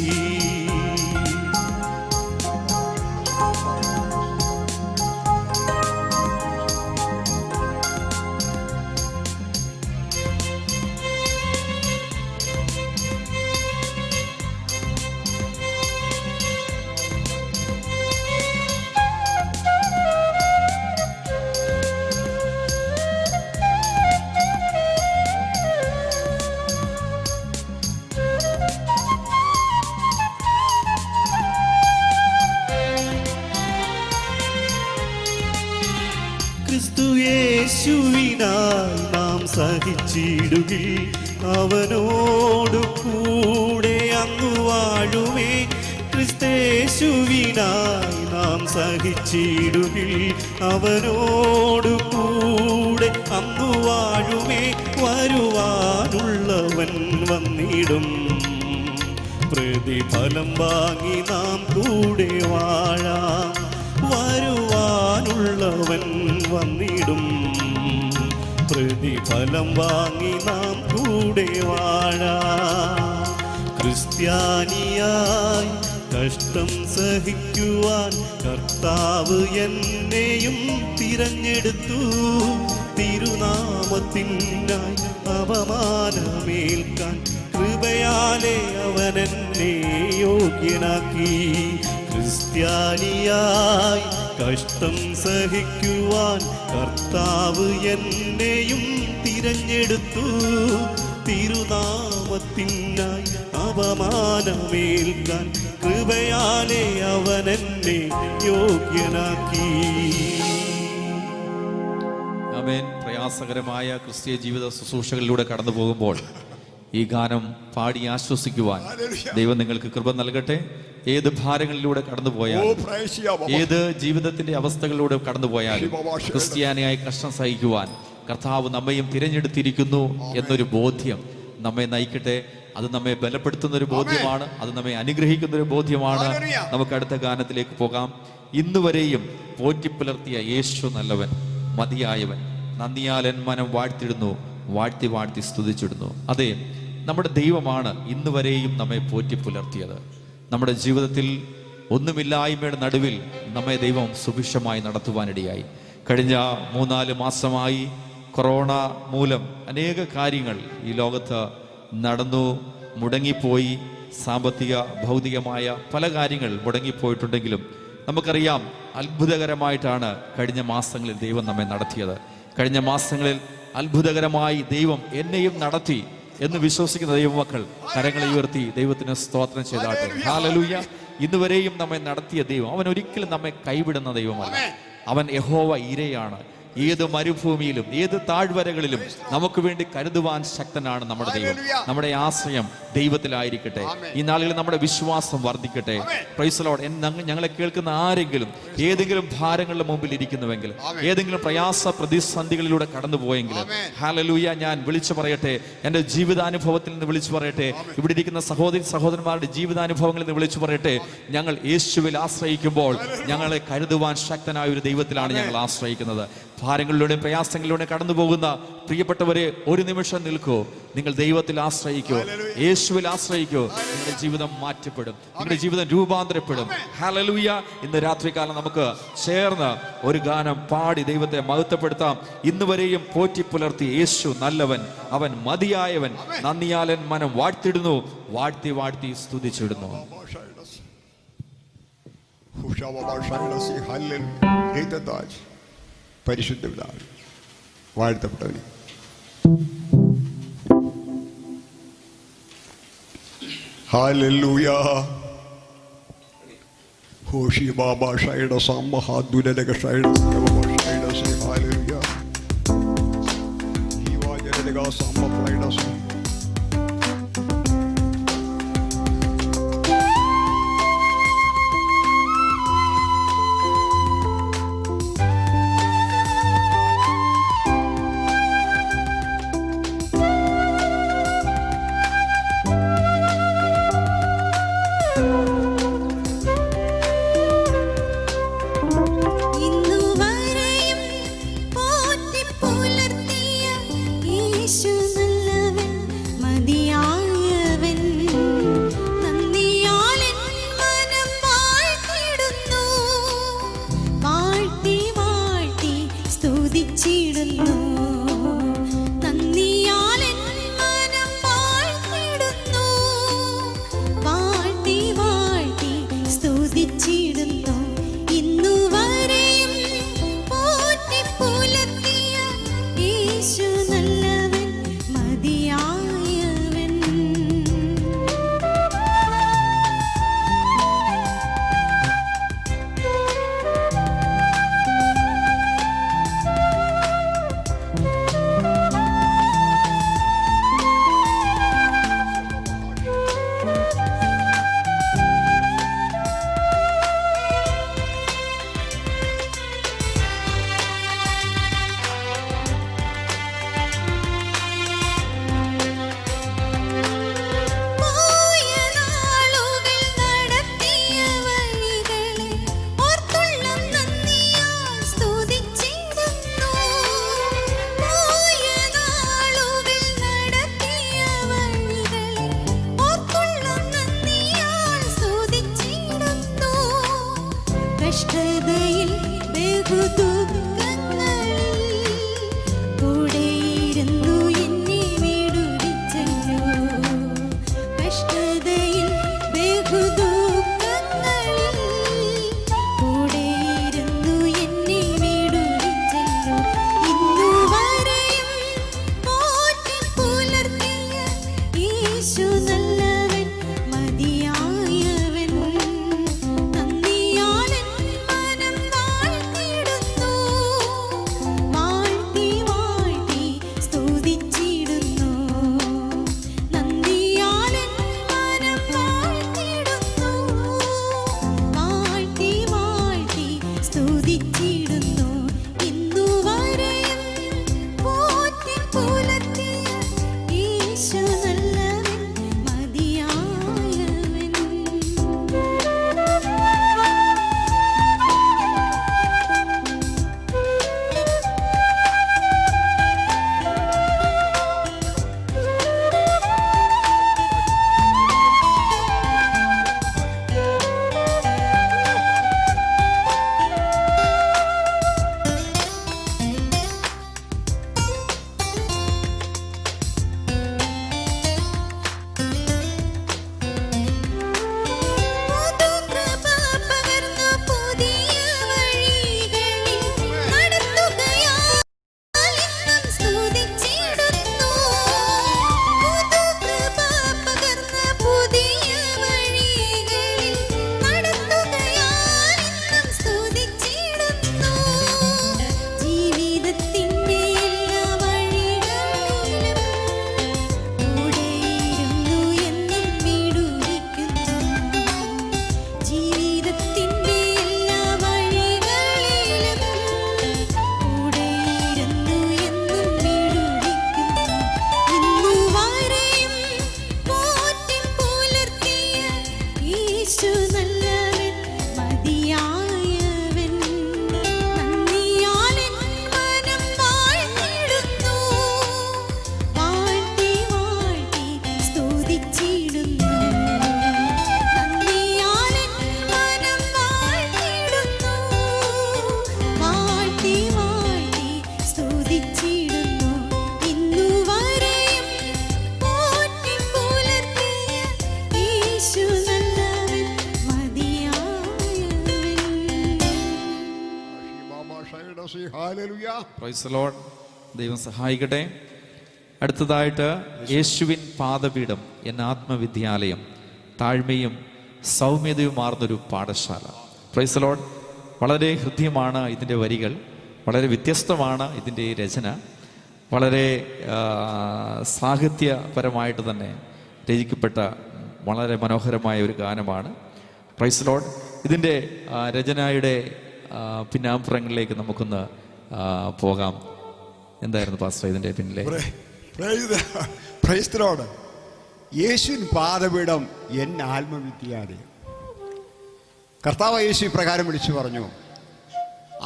ക്രിസ്തുയേശുവിനായി നാം സഹിച്ചിടുകിൽ അവനോടു കൂടെ അങ്ങു വാഴുമേ. ക്രിസ്തേശുവിനായി നാം സഹിച്ചിടുകിൽ അവനോടു കൂടെ അങ്ങു വാഴുമേ. വരുവാനുള്ളവൻ വന്നിടും. പ്രതിഫലം വാങ്ങി നാം കൂടെ വാഴാം. വരുവാനുള്ളവൻ വന്നിടും. പ്രതിഫലം വാങ്ങി നാം കൂടെ വാഴാം. ക്രിസ്ത്യാനിയായി കഷ്ടം സഹിക്കുവാൻ കർത്താവ് എന്നെയും തിരഞ്ഞെടുത്തു. തിരുനാമത്തിനായി അപമാനമേൽക്കാൻ കൃപയാലെ അവനെന്നെ യോഗ്യനാക്കി. ക്രിസ്ത്യാനിയായി കഷ്ടം സഹിക്കുവാൻ കർത്താവ് എന്നെയും തിരഞ്ഞെടുത്തു. തിരുനാമത്തിനായി അപമാനമേൽക്കാൻ കൃപയാലെ അവനെന്നെ യോഗ്യനാക്കി. ആമേൻ. പ്രയാസകരമായ ക്രിസ്തീയ ജീവിത ശുശ്രൂഷകളിലൂടെ കടന്നു പോകുമ്പോൾ ഈ ഗാനം പാടി ആശ്വസിക്കുവാൻ ദൈവം നിങ്ങൾക്ക് കൃപ നൽകട്ടെ. ഏത് ഭാരങ്ങളിലൂടെ കടന്നുപോയാൽ, ഏത് ജീവിതത്തിന്റെ അവസ്ഥകളിലൂടെ കടന്നുപോയാലും ക്രിസ്ത്യാനിയായി കഷ്ടം സഹിക്കുവാൻ കർത്താവ് നമ്മയും തിരഞ്ഞെടുത്തിരിക്കുന്നു എന്നൊരു ബോധ്യം നമ്മെ നയിക്കട്ടെ. അത് നമ്മെ ബലപ്പെടുത്തുന്ന ഒരു ബോധ്യമാണ്, അത് നമ്മെ അനുഗ്രഹിക്കുന്ന ഒരു ബോധ്യമാണ്. നമുക്ക് അടുത്ത ഗാനത്തിലേക്ക് പോകാം. ഇന്നുവരെയും പോറ്റിപ്പുലർത്തിയ യേശു നല്ലവൻ, മതിയായവൻ, നന്ദിയാൽ എൻ മനം വാഴ്ത്തിടുന്നു, വാഴ്ത്തി വാഴ്ത്തി സ്തുതിച്ചിടുന്നു. അതെ, നമ്മുടെ ദൈവമാണ് ഇന്നുവരെയും നമ്മെ പോറ്റിപ്പുലർത്തിയത്. നമ്മുടെ ജീവിതത്തിൽ ഒന്നുമില്ലായ്മയുടെ നടുവിൽ നമ്മെ ദൈവം സുഭിക്ഷമായി നടത്തുവാനിടയായി. കഴിഞ്ഞ 3-4 മാസമായി കൊറോണ മൂലം അനേക കാര്യങ്ങൾ ഈ ലോകത്ത് നടന്നു, മുടങ്ങിപ്പോയി. സാമ്പത്തിക ഭൗതികമായ പല കാര്യങ്ങൾ മുടങ്ങിപ്പോയിട്ടുണ്ടെങ്കിലും നമുക്കറിയാം, അത്ഭുതകരമായിട്ടാണ് കഴിഞ്ഞ മാസങ്ങളിൽ ദൈവം നമ്മെ നടത്തിയത്. കഴിഞ്ഞ മാസങ്ങളിൽ അത്ഭുതകരമായി ദൈവം എന്നെയും നടത്തി എന്ന് വിശ്വസിക്കുന്ന ദൈവമക്കൾ കരങ്ങളെ ഉയർത്തി ദൈവത്തിന് സ്തോത്രം ചെയ്താട്ടെ. ഹല്ലേലൂയ. ഇന്നുവരെയും നമ്മെ നടത്തിയ ദൈവം, അവൻ ഒരിക്കലും നമ്മെ കൈവിടുന്ന ദൈവമല്ല. അവൻ യഹോവ ഇരയാണ്. ഏത് മരുഭൂമിയിലും ഏത് താഴ്വരകളിലും നമുക്ക് വേണ്ടി കരുതുവാൻ ശക്തനാണ് നമ്മുടെ ദൈവം. നമ്മുടെ ആശ്രയം ദൈവത്തിലായിരിക്കട്ടെ. ഈ നാളുകളിൽ നമ്മുടെ വിശ്വാസം വർദ്ധിക്കട്ടെ. Price the Lord. ഞങ്ങളെ കേൾക്കുന്ന ആരെങ്കിലും ഏതെങ്കിലും ഭാരങ്ങളുടെ മുമ്പിൽ ഇരിക്കുന്നുവെങ്കിൽ, ഏതെങ്കിലും പ്രയാസ പ്രതിസന്ധികളിലൂടെ കടന്നുപോയെങ്കിൽ, ഹല്ലേലൂയ, ഞാൻ വിളിച്ചു പറയട്ടെ, എൻ്റെ ജീവിതാനുഭവത്തിൽ നിന്ന് വിളിച്ചു പറയട്ടെ, ഇവിടെ ഇരിക്കുന്ന സഹോദരന്മാരുടെ ജീവിതാനുഭവങ്ങളിൽ നിന്ന് വിളിച്ചു പറയട്ടെ, ഞങ്ങൾ യേശുവിൽ ആശ്രയിക്കുമ്പോൾ ഞങ്ങളെ കരുതുവാൻ ശക്തനായ ഒരു ദൈവത്തിലാണ് ഞങ്ങൾ ആശ്രയിക്കുന്നത്. ഭാരങ്ങളിലൂടെ പ്രയാസങ്ങളിലൂടെ കടന്നു പോകുന്ന പ്രിയപ്പെട്ടവരെ, ഒരു നിമിഷം നിൽക്കൂ. നിങ്ങൾ ദൈവത്തിൽ ആശ്രയിക്കൂ, യേശുവിൽ ആശ്രയിക്കൂ. നിങ്ങളുടെ ജീവിതം മാറ്റപ്പെടും, നിങ്ങളുടെ ജീവിതം രൂപാന്തരപ്പെടും. ഹല്ലേലൂയ. ഇന്ന് രാത്രികാലം നമുക്ക് ചേർന്ന് ഒരു ഗാനം പാടി ദൈവത്തെ മഹത്വപ്പെടുത്താം. ഇന്നുവരെയും പോറ്റി പുലർത്തി യേശു നല്ലവൻ, അവൻ മതിയായവൻ, നന്ദിയാലൻ മനം വാഴ്ത്തിടുന്നു, വാഴ്ത്തി വാഴ്ത്തി സ്തുതിച്ചിടുന്നു. പരിശുദ്ധ പിതാവേ, വാഴ്ത്തപ്പെട്ടവനെ, ഹല്ലേലൂയ. ഹോഷി ബാബാ ഷൈഡ സാമഹാദുരക ഷൈഡ ഷൈഡ സേ ഹല്ലേലൂയ. ജീവാജനക സാമഫൈഡ സേ പ്രൈസ് ദി ലോർഡ്. ദൈവം സഹായിക്കട്ടെ. അടുത്തതായിട്ട് യേശുവിൻ പാദപീഠം എന്ന ആത്മവിദ്യാലയം, താഴ്മയും സൗമ്യതയുമാർന്നൊരു പാഠശാല. Praise the lord. വളരെ ഹൃദ്യമാണ് ഇതിൻ്റെ വരികൾ, വളരെ വ്യത്യസ്തമാണ് ഇതിൻ്റെ രചന, വളരെ സാഹിത്യപരമായിട്ട് തന്നെ രചിക്കപ്പെട്ട വളരെ മനോഹരമായ ഒരു ഗാനമാണ്. Price the Lord. ഇതിൻ്റെ രചനയുടെ പിന്നാമ്പുറങ്ങളിലേക്ക് നമുക്കൊന്ന് പോകാം. എന്തായിരുന്നു പാസ്റ്റർ ഇതിൻ്റെ പിന്നിലെ? Price the Lord. യേശുവിൻ പാദപീഠം എൻ ആത്മവിദ്യാലയം. കർത്താവ് യേശു പ്രകാരം വിളിച്ചു പറഞ്ഞു,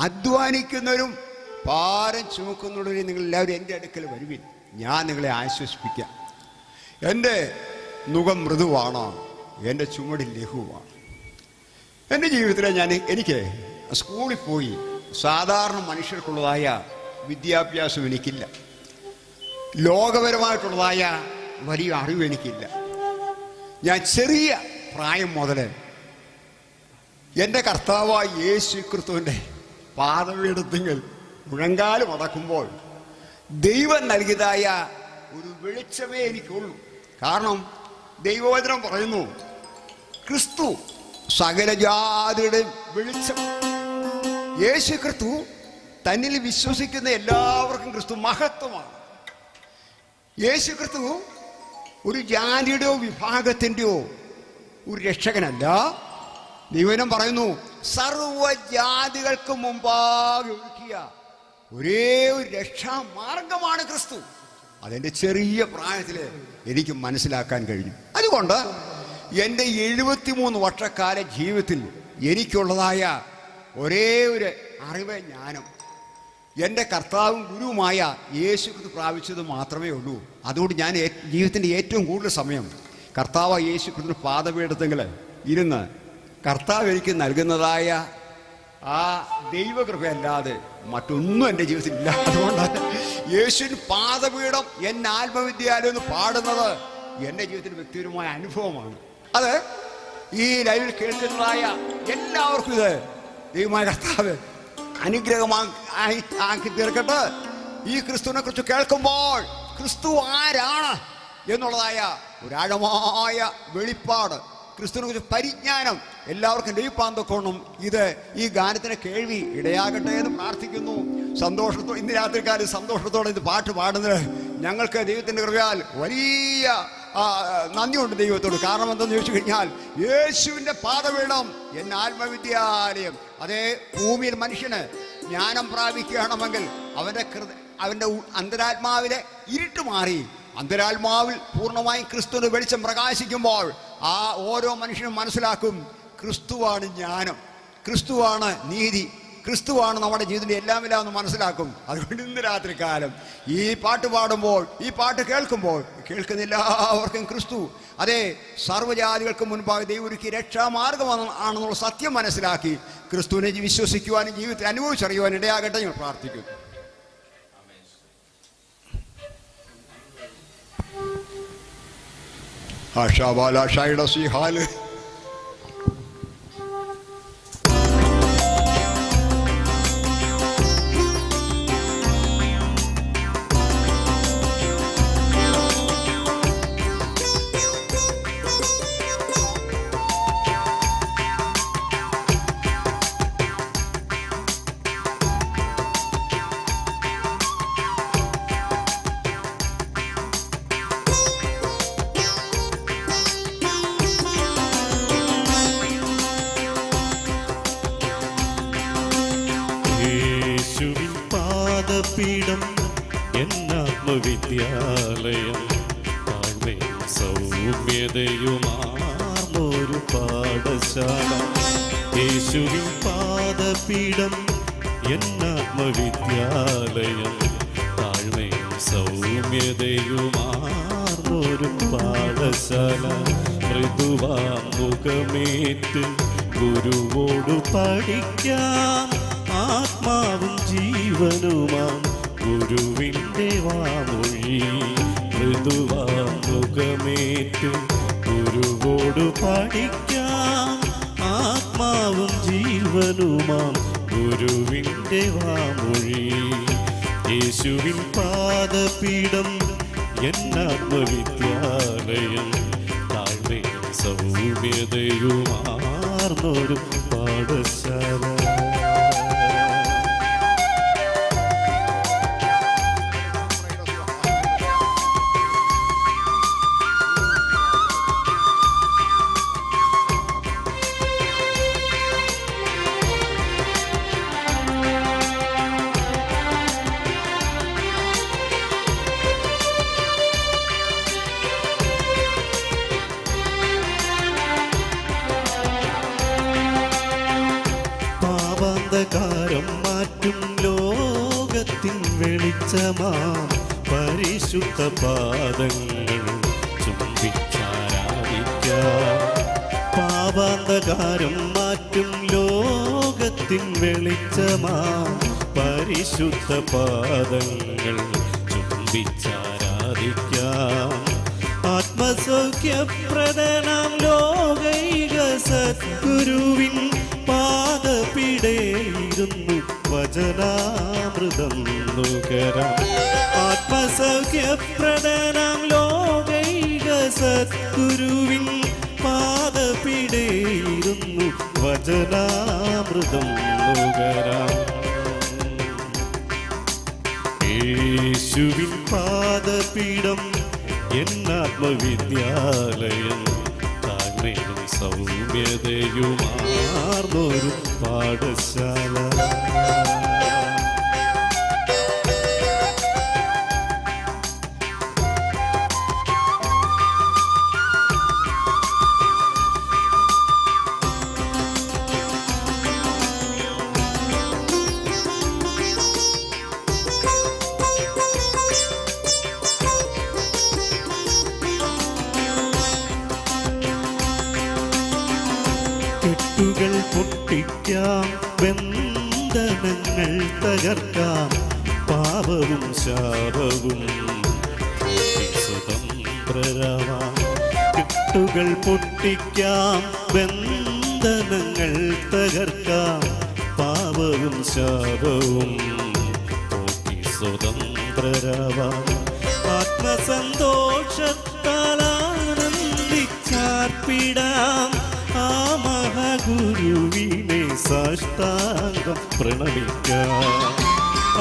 അധ്വാനിക്കുന്നവരും ഭാരം ചുമക്കുന്നവരും നിങ്ങൾ എല്ലാവരും എൻ്റെ അടുക്കൽ വരുവിൻ, ഞാൻ നിങ്ങളെ ആശ്വസിപ്പിക്കാം. എൻ്റെ നുകം മൃദുവാണ്, എൻ്റെ ചുമടിൽ ലഘുവാണ്. എൻ്റെ ജീവിതത്തിൽ എനിക്ക് സ്കൂളിൽ പോയി സാധാരണ മനുഷ്യർക്കുള്ളതായ വിദ്യാഭ്യാസം എനിക്കില്ല, ലോകപരമായിട്ടുള്ളതായ വലിയ അറിവ് എനിക്കില്ല. ഞാൻ ചെറിയ പ്രായം മുതൽ എൻ്റെ കർത്താവായ യേശു ക്രിസ്തുവിൻ്റെ പാദപീഠത്തിങ്കൽ മുഴങ്കാലം അടക്കുമ്പോൾ ദൈവം നൽകിയതായ ഒരു വെളിച്ചമേ എനിക്കുള്ളൂ. കാരണം ദൈവവചനം പറയുന്നു, ക്രിസ്തു സകല ജാതിയുടെയും വെളിച്ചം. യേശു ക്രിസ്തു തന്നിൽ വിശ്വസിക്കുന്ന എല്ലാവർക്കും ക്രിസ്തു മഹത്വമാണ്. യേശു ക്രിസ്തു ഒരു ജാതിയുടെയോ വിഭാഗത്തിൻ്റെയോ ഒരു രക്ഷകനല്ല. ദൈവം പറയുന്നു, സർവജാതികൾക്ക് മുമ്പാകെ ഒരുക്കിയ ഒരേ ഒരു രക്ഷാമാർഗമാണ് ക്രിസ്തു. അതെൻ്റെ ചെറിയ പ്രായത്തിൽ എനിക്ക് മനസ്സിലാക്കാൻ കഴിഞ്ഞു. അതുകൊണ്ട് എൻ്റെ 73 വർഷക്കാല ജീവിതത്തിൽ എനിക്കുള്ളതായ ഒരേ ഒരു അറിവ്, ജ്ഞാനം എൻ്റെ കർത്താവും ഗുരുവുമായ യേശു ക്രിസ്തു പ്രാപിച്ചത് മാത്രമേ ഉള്ളൂ. അതുകൊണ്ട് ഞാൻ ജീവിതത്തിൻ്റെ ഏറ്റവും കൂടുതൽ സമയം കർത്താവ് യേശു ക്രിസ്തുവിൻ്റെ പാദപീഠത്തെങ്കിൽ ഇരുന്ന് കർത്താവ് എനിക്ക് നൽകുന്നതായ ആ ദൈവകൃപയല്ലാതെ മറ്റൊന്നും എൻ്റെ ജീവിതത്തിൽ ഇല്ല. അതുകൊണ്ട് യേശുവിൻ പാദപീഠം എൻ ആത്മവിദ്യാലയം എന്ന് പാടുന്നത് എൻ്റെ ജീവിതത്തിൽ വ്യക്തിപരമായ അനുഭവമാണ്. അത് ഈ ലൈവിൽ കേൾക്കുന്നതായ എല്ലാവർക്കും ഇത് ദൈവമായ കർത്താവ് അനുഗ്രഹമാക്കി തീർക്കട്ടെ. ഈ ക്രിസ്തുവിനെ കുറിച്ച് കേൾക്കുമ്പോൾ ക്രിസ്തു ആരാണ് എന്നുള്ളതായ ഒരാഴമായ വെളിപ്പാട്, ക്രിസ്തുവിനെ കുറിച്ച് പരിജ്ഞാനം എല്ലാവർക്കും ലഭിപ്പാന്തൊക്കെ ഇത് ഈ ഗാനത്തിന് കേൾവി ഇടയാകട്ടെ എന്ന് പ്രാർത്ഥിക്കുന്നു. സന്തോഷത്തോടെ ഇന്ന് രാത്രിക്കാലം സന്തോഷത്തോടെ ഇത് പാട്ട് പാടുന്നത് ഞങ്ങൾക്ക് ദൈവത്തിൻ്റെ കൃപയാൽ വലിയ നന്ദിയുണ്ട് ദൈവത്തോട്. കാരണം എന്തെന്ന് ചോദിച്ചു കഴിഞ്ഞാൽ, യേശുവിൻ്റെ പാദപീഠം എൻ ആത്മവിദ്യാലയം. അതേ ഭൂമിയിൽ മനുഷ്യന് ജ്ഞാനം പ്രാപിക്കുകയാണെങ്കിൽ അവൻ്റെ അന്തരാത്മാവിലെ ഇരുട്ട് മാറി അന്തരാത്മാവിൽ പൂർണ്ണമായും ക്രിസ്തുവിന്റെ വെളിച്ചം പ്രകാശിക്കുമ്പോൾ ആ ഓരോ മനുഷ്യനും മനസ്സിലാക്കും, ക്രിസ്തുവാണ് ജ്ഞാനം, ക്രിസ്തുവാണ് നീതി, ക്രിസ്തുവാണ് നമ്മുടെ ജീവിതത്തിൽ എല്ലാം എന്ന് മനസ്സിലാക്കും. അതുകൊണ്ട് ഇന്ന് രാത്രികാലം ഈ പാട്ട് പാടുമ്പോൾ, ഈ പാട്ട് കേൾക്കുമ്പോൾ കേൾക്കുന്ന എല്ലാവർക്കും ക്രിസ്തു അതേ സർവ്വജാതികൾക്ക് മുൻപാകെ ദൈവം ഒരുക്കി രക്ഷാമാർഗം ആണെന്നുള്ള സത്യം മനസ്സിലാക്കി ക്രിസ്തുവിനെ വിശ്വസിക്കുവാനും ജീവിതത്തിൽ അനുഭവിച്ചറിയുവാൻ ഇടയാകട്ടെ ഞാൻ പ്രാർത്ഥിക്കുന്നു. ആശാബാലാഷായുടെ സിഹാല് പീഠം എന്നാത്മവിദ്യാലയം താഴ്മയും സൗമ്യതയുമാർന്നൊരു പാഠശാല. യേശുവിൻ പാദപീഠം എന്നാത്മവിദ്യാലയം താഴ്മയും സൗമ്യതയുമാർന്നൊരു പാഠശാല. മൃദുവാം മുഖമേറ്റ് ഗുരുവോടു പഠിക്കാൻ ആത്മാവും ജീവനുമാം ഗുരുവിൻ്റെ വാമൊഴി. മൃദുവാം മുഖമേറ്റ് ഗുരുവോടു പഠിക്കാൻ ആത്മാവും ജീവനുമാം ഗുരുവിൻ്റെ വാമൊഴി. യേശുവിൻ പാദപീഠം എന്നാത്മവിദ്യാലയം, താഴ്മയും സൗമ്യതയുമാർന്നൊരു പാഠശാല. പാപാന്ധകാരം മാറ്റും ലോകത്തിൻ വെളിച്ചമാം പരിശുദ്ധ പാദങ്ങൾ ചുംബിച്ചാരാധിക്കാം. പാപാന്ധകാരം മാറ്റും ലോകത്തിൻ വെളിച്ചമാം പരിശുദ്ധ പാദങ്ങൾ ചുംബിച്ചാരാധിക്കാം. ആത്മസൗഖ്യപ്രദനാം ലോകൈക സദ്ഗുരുവിൻ പാദപീഠേയിരുന്നു വചനാമൃതം നുകരാം. ആത്മസൗഖ്യപ്രദനാം ലോകൈക സദ്ഗുരുവിൻ പാദപീഠേയിരുന്നു വചനാമൃതം നുകരാം. യേശുവിൻ പാദപീഠം എന്നാത്മവിദ്യാലയം, താഴ്മയും സൗമ്യതയുമാർന്നൊരു പാഠശാല. കെട്ടുകൾ പൊട്ടിക്കാം, ബന്ധനങ്ങൾ തകർക്കാം, പാപവും ശാപവും സ്വതന്ത്രരാവാം. കെട്ടുകൾ പൊട്ടിക്കാം, ബന്ധനങ്ങൾ തകർക്കാം, പാപവും ശാപവും സ്വതന്ത്രരാവാം. ആത്മസന്തോഷത്താൽ ആനന്ദിച്ചാർപ്പിടാം, ആ മഹാഗുരുവിനെ സാഷ്ടാംഗം പ്രണമിക്കാം.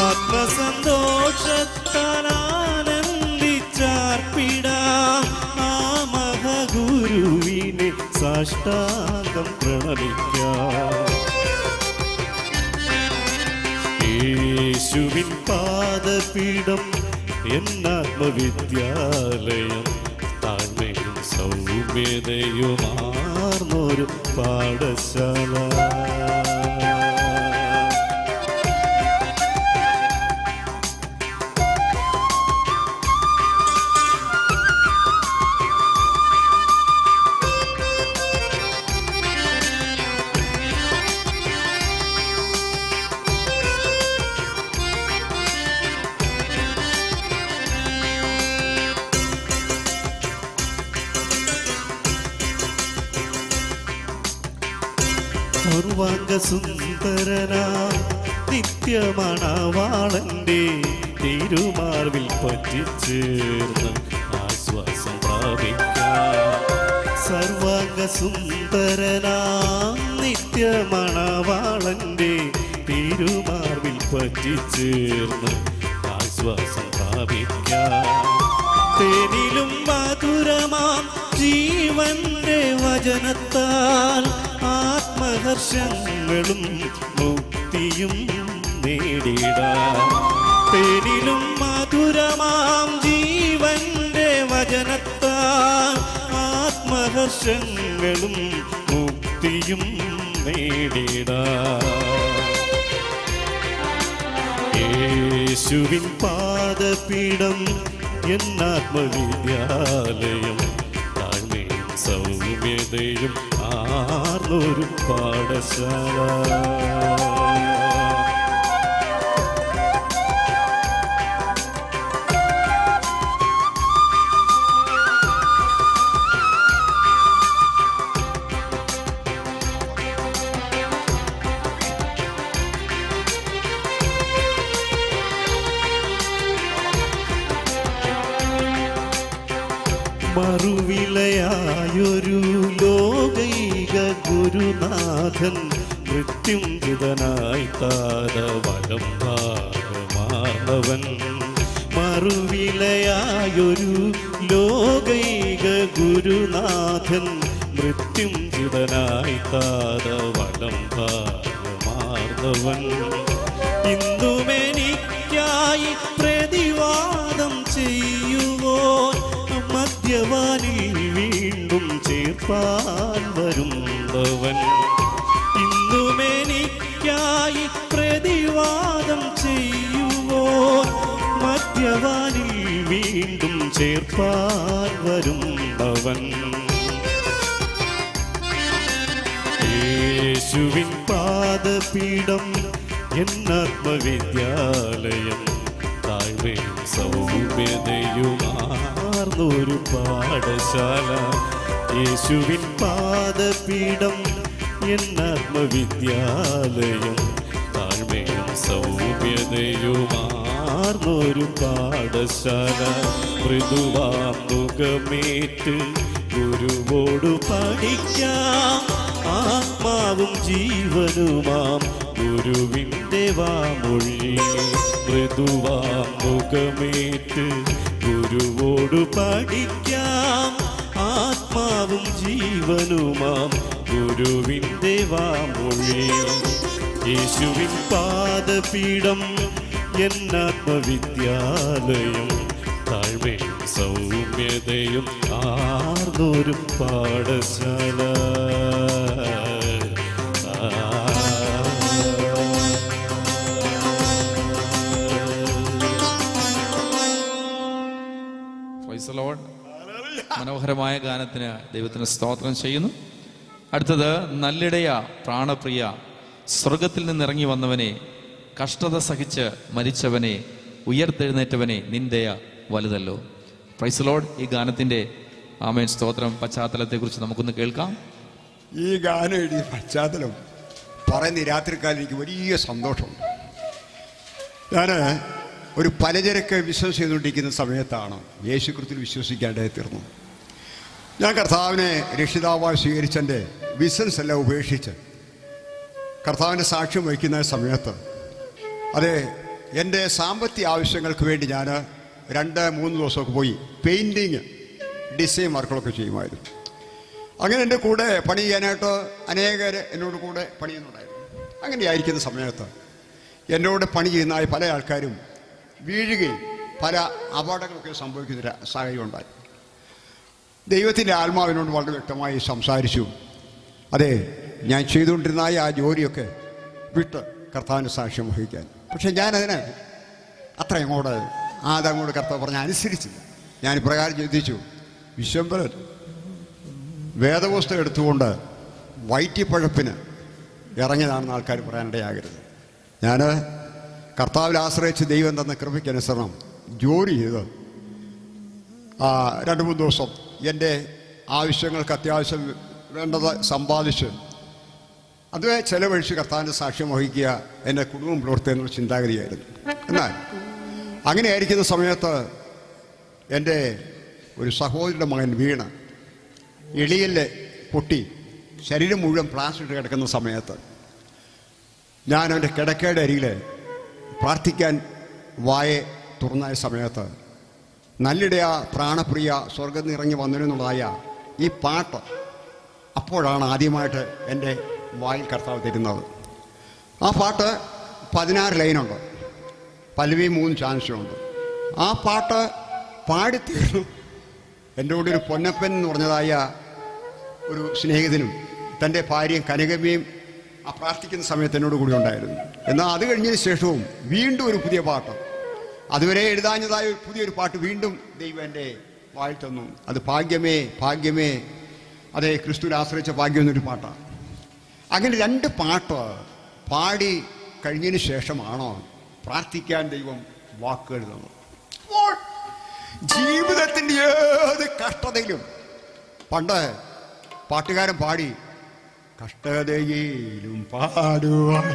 ആത്മസന്തോഷത്താൽ ആനന്ദിച്ചാർപ്പിടാം, ആ മഹാഗുരുവിനെ സാഷ്ടാംഗം പ്രണമിക്കാം. യേശുവിൻ പാദപീഠം എന്നാത്മവിദ്യാലയം, താഴ്മയും സൗമ്യതയുമാർന്നൊരു പാഠശാല. സർവാംഗസുന്ദരനാ നിത്യമണവാളന്റെ തിരുമാർവിൽ പറ്റിച്ചേർന്ന് ആശ്വാസം പ്രാപിക്കാം. സർവാംഗസുന്ദരനാ നിത്യമണവാളന്റെ തിരുമാർവിൽ പറ്റിച്ചേർന്ന് ആശ്വാസം പ്രാപിക്കാം. തേനിലും മധുരമാം ജീവന്റെ വചനത്താൽ ആത്മഹർഷങ്ങളും മുക്തിയും നേടിടാം. തേനിലും മധുരമാം ജീവന്റെ വചനത്താൽ ആത്മഹർഷങ്ങളും മുക്തിയും നേടിടാം. യേശുവിൻ പാദപീഠം എന്നാത്മവിദ്യാലയം, താഴ്മയും സൗമ്യതയും ആർന്നൊരു പാഠശാല. മറുവിലയായൊരു ലോകൈക ഗുരുനാഥൻ മൃത്യുഞ്ജിതനായി താര വലം ഭാഗമാർന്നവൻ. മറുവിലയായൊരു ലോകൈക ഗുരുനാഥൻ മൃത്യുഞ്ജിതനായി താര വലം ഭാഗമാർന്നവൻ. ഇന്നുമെനിക്കായി പ്രതിവാദം ചെയ്യുവോൻ മദ്യവാനിൽ വീണ്ടും ചേർപ്പാൻ വരുന്നവൻ. ഇന്നുമെനിക്കായി പ്രതിവാദം ചെയ്യുവോൻ മദ്യവാനിൽ വീണ്ടും ചേർപ്പാൻ വരുന്നവൻ. യേശുവിൻ പാദപീഠം എന്നാത്മവിദ്യാലയം, താഴ്മയും സൗമ്യതയുമാർന്നൊരു പാഠശാല. യേശുവിൻ പാദപീഠം എന്നാത്മവിദ്യാലയം, താഴ്മയും സൗമ്യതയുമാർന്നൊരു പാഠശാല. മൃദുവാം മുഖമേറ്റ് ഗുരുവോടു പഠിക്കാം, ആത്മാവും ജീവനുമാം ഗുരുവിൻ്റെ വാമൊഴി. മൃദുവാം മുഖമേറ്റ് ഗുരുവോടു പഠിക്കാം, ആത്മാവും ജീവനുമാം ഗുരുവിൻ്റെ വാമൊഴി. യേശുവിൻ പാദപീഠം എന്നാത്മവിദ്യാലയം, താഴ്മയും സൗമ്യതയും ആർന്നൊരു പാഠശാല. Praise the lord. മനോഹരമായ ഗാനത്തിന് ദൈവത്തിന് സ്തോത്രം ചെയ്യുന്നു. അടുത്തത് നല്ലിടയ പ്രാണപ്രിയ, സ്വർഗത്തിൽ നിന്നിറങ്ങി വന്നവനെ, കഷ്ടത സഹിച്ച് മരിച്ചവനെ, ഉയർത്തെഴുന്നേറ്റവനെ, നിന്ദയ വലുതല്ലോ. Praise the lord. ഈ ഗാനത്തിൻ്റെ ആമേൻ സ്തോത്രം പശ്ചാത്തലത്തെക്കുറിച്ച് നമുക്കൊന്ന് കേൾക്കാം. ഈ ഗാനം എഴുതിയ പശ്ചാത്തലം പറയുന്ന രാത്രിക്കാലം എനിക്ക് വലിയ സന്തോഷമുണ്ട്. ഞാൻ ഒരു പലചരക്ക് ബിസിനസ് ചെയ്തുകൊണ്ടിരിക്കുന്ന സമയത്താണ് യേശുക്രിസ്തുവിൽ വിശ്വസിക്കാണ്ടായി തീർന്നത്. ഞാൻ കർത്താവിനെ രക്ഷിതാവായി സ്വീകരിച്ചെൻ്റെ ബിസിനസ് എല്ലാം ഉപേക്ഷിച്ച് കർത്താവിൻ്റെ സാക്ഷ്യം വഹിക്കുന്ന സമയത്ത്, അതെ, എൻ്റെ സാമ്പത്തിക ആവശ്യങ്ങൾക്ക് വേണ്ടി ഞാൻ 2-3 ദിവസമൊക്കെ പോയി പെയിൻറ്റിങ് ഡിസൈൻ വർക്കുകളൊക്കെ ചെയ്യുമായിരുന്നു. അങ്ങനെ എൻ്റെ കൂടെ പണി ചെയ്യാനായിട്ട് അനേകർ എന്നോട് കൂടെ പണി ചെയ്യുന്നുണ്ടായിരുന്നു. അങ്ങനെയായിരിക്കുന്ന സമയത്ത് എന്നോട് പണി ചെയ്യുന്നതായ പല ആൾക്കാരും വീഴുകയും പല അപകടങ്ങളൊക്കെ സംഭവിക്കുന്ന സാഹചര്യം ഉണ്ടായി. ദൈവത്തിൻ്റെ ആത്മാവിനോട് വളരെ വ്യക്തമായി സംസാരിച്ചു. അതെ, ഞാൻ ചെയ്തുകൊണ്ടിരുന്ന ആ ജോലിയൊക്കെ വിട്ട് കർത്താവിൻ്റെ സാക്ഷ്യം വഹിക്കാൻ. പക്ഷെ ഞാനതിന് അതങ്ങോട്ട് കർത്താവ് പറഞ്ഞ അനുസരിച്ചില്ല. ഞാൻ ഇപ്രകാരം ചിന്തിച്ചു, വിശ്വംബരൻ വേദപുസ്തകം എടുത്തുകൊണ്ട് വയറ്റിപ്പഴപ്പിന് ഇറങ്ങിയതാണെന്ന് ആൾക്കാർ പറയാനിടയാകരുത്. ഞാൻ കർത്താവിൽ ആശ്രയിച്ച് ദൈവം തന്ന കൃപയ്ക്കനുസരണം ജോലി ചെയ്ത് 2-3 ദിവസം എൻ്റെ ആവശ്യങ്ങൾക്ക് അത്യാവശ്യം വേണ്ടത് സമ്പാദിച്ച് അത് ചെലവഴിച്ച് കർത്താവിൻ്റെ സാക്ഷ്യം വഹിക്കുക എൻ്റെ കുടുംബം പുലർത്തുക എന്നുള്ള ചിന്താഗതിയായിരുന്നു. എന്നാൽ അങ്ങനെയായിരിക്കുന്ന സമയത്ത് എൻ്റെ ഒരു സഹോദരിയുടെ മകൻ വീണ് എളിയിൽ പൊട്ടി ശരീരം മുഴുവൻ പ്ലാസ്റ്റർ കിടക്കുന്ന സമയത്ത് ഞാൻ അവൻ്റെ കിടക്കയുടെ അരികിൽ പ്രാർത്ഥിക്കാൻ വായെ തുറന്ന സമയത്ത് നല്ലിടയ പ്രാണപ്രിയ സ്വർഗത്തിൽ ഇറങ്ങി വന്നിരുന്നതായ ഈ പാട്ട് അപ്പോഴാണ് ആദ്യമായിട്ട് എൻ്റെ വായിൽ കർത്താവ് തരുന്നത്. ആ പാട്ട് 16 ലൈനുണ്ട്, പല്ലവി 3 ചാൻസുണ്ട്. ആ പാട്ട് പാടിത്തീർന്നു. എൻ്റെ കൂടെ ഒരു പൊന്നപ്പൻ എന്ന് പറഞ്ഞതായ ഒരു സ്നേഹിതനും തൻ്റെ ഭാര്യയും കനകമ്മയും ആ പ്രാർത്ഥിക്കുന്ന സമയത്ത് എന്നോട് കൂടി ഉണ്ടായിരുന്നു. എന്നാൽ അത് കഴിഞ്ഞതിന് ശേഷവും വീണ്ടും ഒരു പുതിയ പാട്ട്, അതുവരെ എഴുതാഞ്ഞതായ പുതിയൊരു പാട്ട് വീണ്ടും ദൈവം എൻ്റെ വായിൽ തന്നു. അത് ഭാഗ്യമേ ഭാഗ്യമേ, അതെ, ക്രിസ്തുവിൽ ആശ്രയിച്ച ഭാഗ്യം എന്നൊരു പാട്ടാണ്. അങ്ങനെ 2 പാട്ട് പാടി കഴിഞ്ഞതിന് ശേഷമാണോ പ്രാർത്ഥിക്കാൻ ദൈവം വാക്കുകൾ തന്നു. ജീവിതത്തിൻ്റെ ഏത് കഷ്ടതയിലും പണ്ട് പാട്ടുകാരൻ പാടി, കഷ്ടതയിലും പാടുവാൻ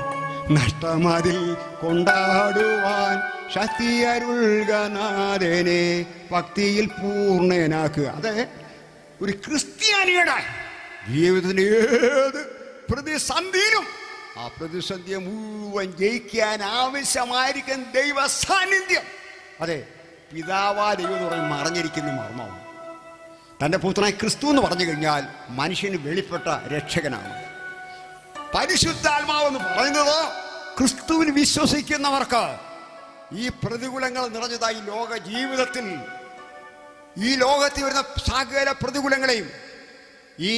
നഷ്ടമതിൽ കൊണ്ടാടുവാൻ ശക്തി അരുൾകനാഥനെ ഭക്തിയിൽ പൂർണ്ണനാക്കുക. അതെ, ഒരു ക്രിസ്ത്യാനിയുടെ ജീവിതത്തിന് ഏത് പ്രതിസന്ധിയിലും ആ പ്രതിസന്ധിയെ മുഴുവൻ ജയിക്കാൻ ആവശ്യമായിരിക്കും ദൈവ സാന്നിധ്യം. അതെ, പിതാവാ ദൈവം എന്ന് പറഞ്ഞ് മറഞ്ഞിരിക്കുന്ന മർമ്മമാണ്. തൻ്റെ പുത്രനായ ക്രിസ്തു എന്ന് പറഞ്ഞു കഴിഞ്ഞാൽ മനുഷ്യന് വെളിപ്പെട്ട രക്ഷകനാണ്. പരിശുദ്ധാത്മാവെന്ന് പറയുന്നത് ക്രിസ്തുവിൽ വിശ്വസിക്കുന്നവർക്ക് ഈ പ്രതികൂലങ്ങൾ നിറഞ്ഞതായി ലോക ജീവിതത്തിൽ, ഈ ലോകത്തിൽ വരുന്ന സകല പ്രതികൂലങ്ങളെയും, ഈ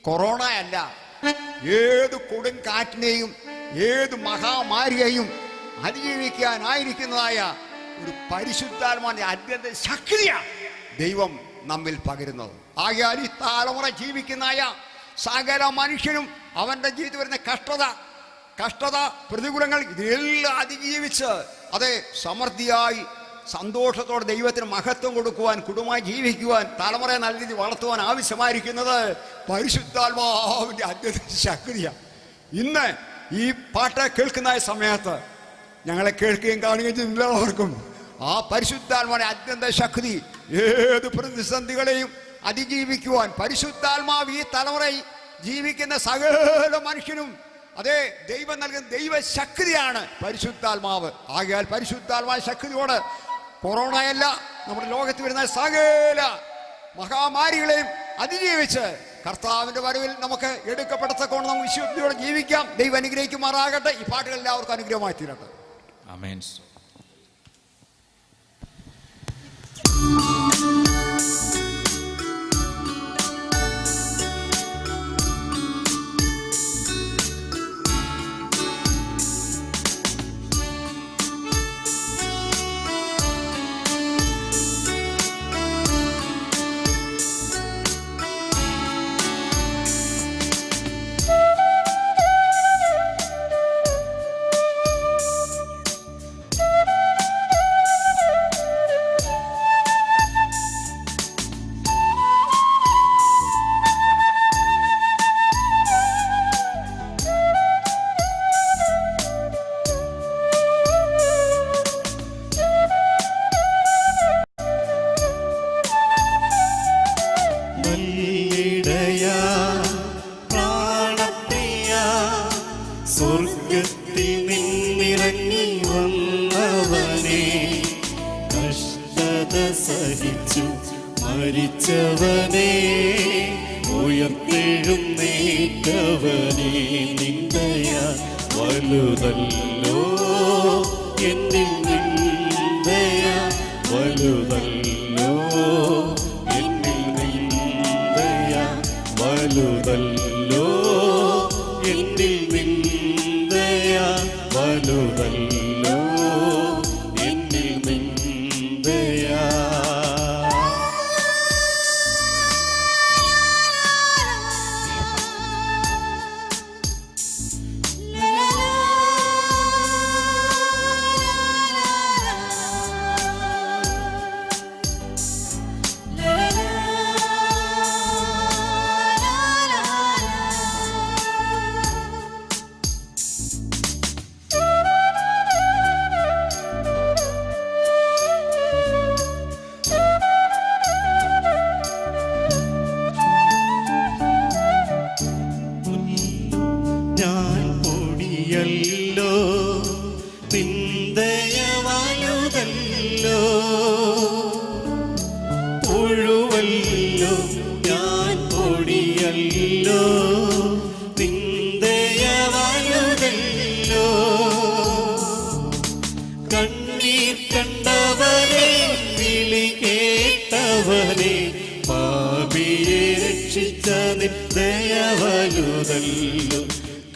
കൊറോണ അല്ല, ഏത് കൊടുങ്കാറ്റിനെയും ഏത് മഹാമാരിയെയും അതിജീവിക്കാനായിരിക്കുന്നതായ ഒരു പരിശുദ്ധാത്മാവിന്റെ അത്യന്ത ശക്തിയാണ് ദൈവം നമ്മിൽ പകരുന്നത്. ആകയാൽ ഈ തലമുറ ജീവിക്കുന്നതായ സകല മനുഷ്യനും അവൻ്റെ ജീവിതത്തിൽ വരുന്ന കഷ്ടത പ്രതികൂലങ്ങൾ ഇതെല്ലാം അതിജീവിച്ച് അതെ സമൃദ്ധിയായി സന്തോഷത്തോടെ ദൈവത്തിന് മഹത്വം കൊടുക്കുവാൻ, കുടുംബമായി ജീവിക്കുവാൻ, തലമുറയെ നല്ല രീതിയിൽ വളർത്തുവാൻ ആവശ്യമായിരിക്കുന്നത് പരിശുദ്ധാത്മാവിൻ്റെ അത്യന്ത ശക്തിയാണ്. ഇന്ന് ഈ പാട്ട് കേൾക്കുന്ന സമയത്ത് ഞങ്ങളെ കേൾക്കുകയും കാണുകയും ചെയ്യുന്നവർക്കും ആ പരിശുദ്ധാത്മാവിന്റെ അത്യന്ത ശക്തി ഏത് പ്രതിസന്ധികളെയും അതിജീവിക്കുവാൻ പരിശുദ്ധാത്മാവ് ഈ തലമുറയിൽ ജീവിക്കുന്ന സകല മനുഷ്യനും അതെ ദൈവം നൽകുന്ന ദൈവശക്തിയാണ് പരിശുദ്ധാത്മാവ്. ആകയാൽ പരിശുദ്ധാത്മാ ശക്തിയോട് കൊറോണയല്ല, നമ്മുടെ ലോകത്ത് വരുന്ന സകല മഹാമാരികളെയും അതിജീവിച്ച് കർത്താവിന്റെ വരവിൽ നമുക്ക് എടുക്കപ്പെടത്തക്കൊണ്ട് നമുക്ക് വിശുദ്ധിയോടെ ജീവിക്കാം. ദൈവം അനുഗ്രഹിക്കുമാറാകട്ടെ. ഈ പാട്ടുകൾ എല്ലാവർക്കും അനുഗ്രഹമായി തീരട്ടെ. ആമേൻ. സ്വർഗത്തിൽ നിന്നിറങ്ങി വന്നവനെ, കഷ്ടത സഹിച്ചു മരിച്ചവനെ, ഉയർത്തെഴുന്നേറ്റവനെ, നിന്ദയാ വലുതല്ലോ എന്നിൽ, നിന്ദയാ വലുതല്ലോ എന്നിൽ, നിന്ദയാ വലുതല്ലോ എന്നിൽ, നിന്ദയാ വലുതല്ലോ എന്നിൽ, നിന്ദയാ. ഞാൻ പൊടിയല്ലോ, നിന്ദയ വലുതല്ലോ, പുഴുവല്ലോ, ഞാൻ പൊടിയല്ലോ, നിന്ദയ വലുതല്ലോ, കണ്ണീർ കണ്ടവനെ, വിളി കേട്ടവനെ, പാപിയെ രക്ഷിച്ച നിന്ദയ വലുതല്ലോ,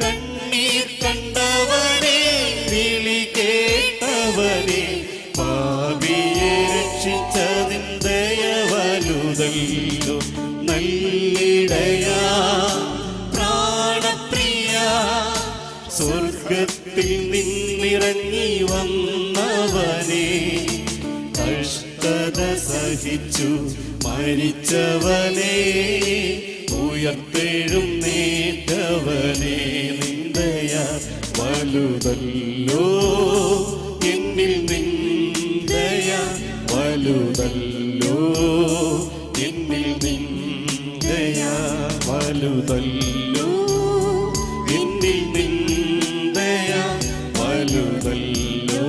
കണ്ണീർ കണ്ടവനെ, വിളി കേട്ടവനെ, പാപിയെ രക്ഷിച്ച നിന്ദയ വലുതല്ലോ, നല്ലിടയാ പ്രാണപ്രിയ, സ്വർഗത്തിൽ നിന്നിറങ്ങി വന്നവനെ, കഷ്ടത സഹിച്ചു മരിച്ചവനെ, ഉയർത്തെഴുന്നേറ്റവനെ, നിന്ദയാ വലുതല്ലോ എന്നിൽ നിന്ദയ വലുതല്ലോ എന്നിൽ നിന്ദയ വലുതല്ലോ എന്നിൽ നിന്ദയ വലുതല്ലോ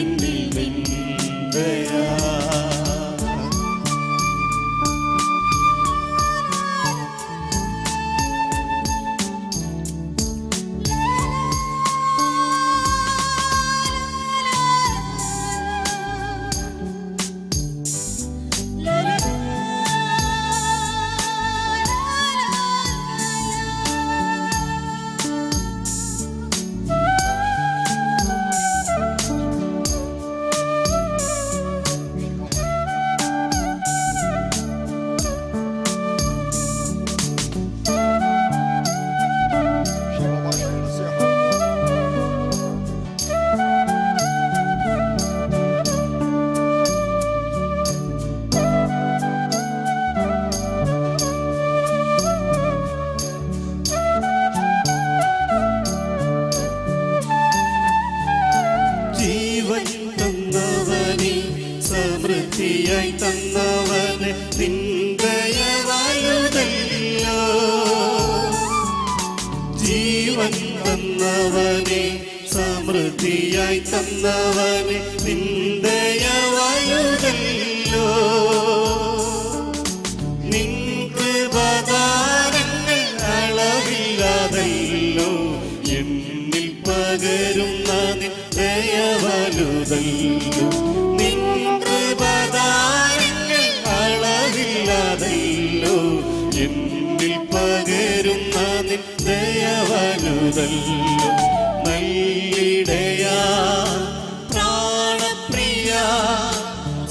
എന്നിൽ നിന്ദയ. ജീവൻ തന്നവനെ സമൃദ്ധിയായി തന്നവനെ നിന്ദയ വലുതല്ലോ. ജീവൻ തന്നവനെ സമൃദ്ധിയായി തന്നവനെ നിന്ദയ വലുതല്ലോ. നിൻ കൃപദാനങ്ങൾ അളവില്ലാതല്ലോ എന്നിൽ പകരുന്ന നിൻ ദയ വലുതല്ലോ. നിൻ കൃപദാനങ്ങൾ അളവില്ലാതല്ലോ എന്നിൽ പകരുന്ന നിൻ ദയ വലുതല്ലോ. നല്ലിടയാ പ്രാണപ്രിയ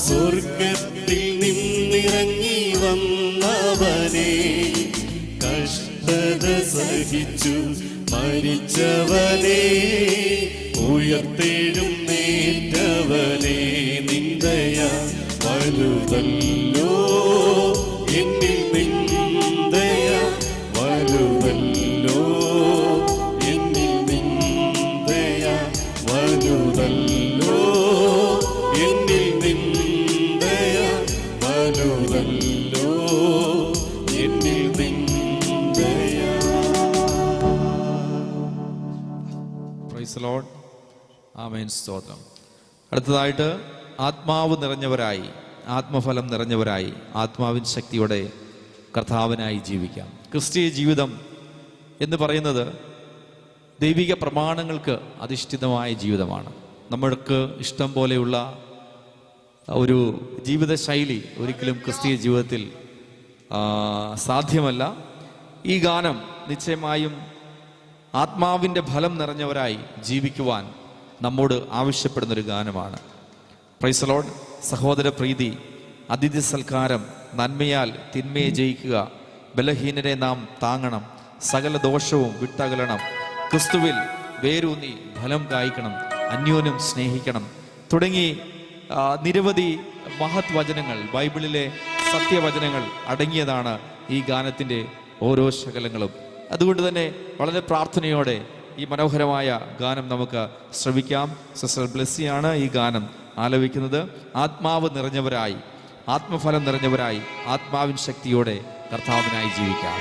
സ്വർഗത്തിൽ നിന്നിറങ്ങി വന്നവനെ കഷ്ടത സഹിച്ചു മരിച്ചവനെ ഉയർത്തെഴുന്നേറ്റവനെ നിന്ദയ വലുതല്ലോ എന്നിൽ നിന്ദയ വലുതല്ലോ എന്നിൽ നിന്ദയ വലുതല്ലോ എന്നിൽ നിന്ദയ വലുതല്ലോ എന്നിൽ നിന്ദയ. Praise the lord. ആമേൻ. സ്തോത്രം. അടുത്തതായിട്ട് ആത്മാവ് നിറഞ്ഞവരായി, ആത്മഫലം നിറഞ്ഞവരായി, ആത്മാവിൻ ശക്തിയോടെ കർത്താവിനായി ജീവിക്കാം. ക്രിസ്തീയ ജീവിതം എന്ന് പറയുന്നത് ദൈവിക പ്രമാണങ്ങൾക്ക് അധിഷ്ഠിതമായ ജീവിതമാണ്. നമ്മൾക്ക് ഇഷ്ടം പോലെയുള്ള ഒരു ജീവിതശൈലി ഒരിക്കലും ക്രിസ്തീയ ജീവിതത്തിൽ സാധ്യമല്ല. ഈ ഗാനം നിശ്ചയമായും ആത്മാവിൻ്റെ ഫലം നിറഞ്ഞവരായി ജീവിക്കുവാൻ നമ്മോട് ആവശ്യപ്പെടുന്നൊരു ഗാനമാണ്. Price the Lord. സഹോദര പ്രീതി, അതിഥി സൽക്കാരം, നന്മയാൽ തിന്മയെ ജയിക്കുക, ബലഹീനരെ നാം താങ്ങണം, സകല ദോഷവും വിട്ടകലണം, ക്രിസ്തുവിൽ വേരൂന്നി ഫലം കായ്ക്കണം, അന്യോന്യം സ്നേഹിക്കണം തുടങ്ങി നിരവധി മഹത് വചനങ്ങൾ, ബൈബിളിലെ സത്യവചനങ്ങൾ അടങ്ങിയതാണ് ഈ ഗാനത്തിൻ്റെ ഓരോ ശകലങ്ങളും. അതുകൊണ്ട് തന്നെ വളരെ പ്രാർത്ഥനയോടെ ഈ മനോഹരമായ ഗാനം നമുക്ക് ശ്രവിക്കാം. സിസ്റ്റർ ബ്ലെസ്സിയാണ് ഈ ഗാനം ആലപിക്കുന്നത്. ആത്മാവ് നിറഞ്ഞവരായി, ആത്മഫലം നിറഞ്ഞവരായി, ആത്മാവിൻ ശക്തിയോടെ കർത്താവിനായി ജീവിക്കാം.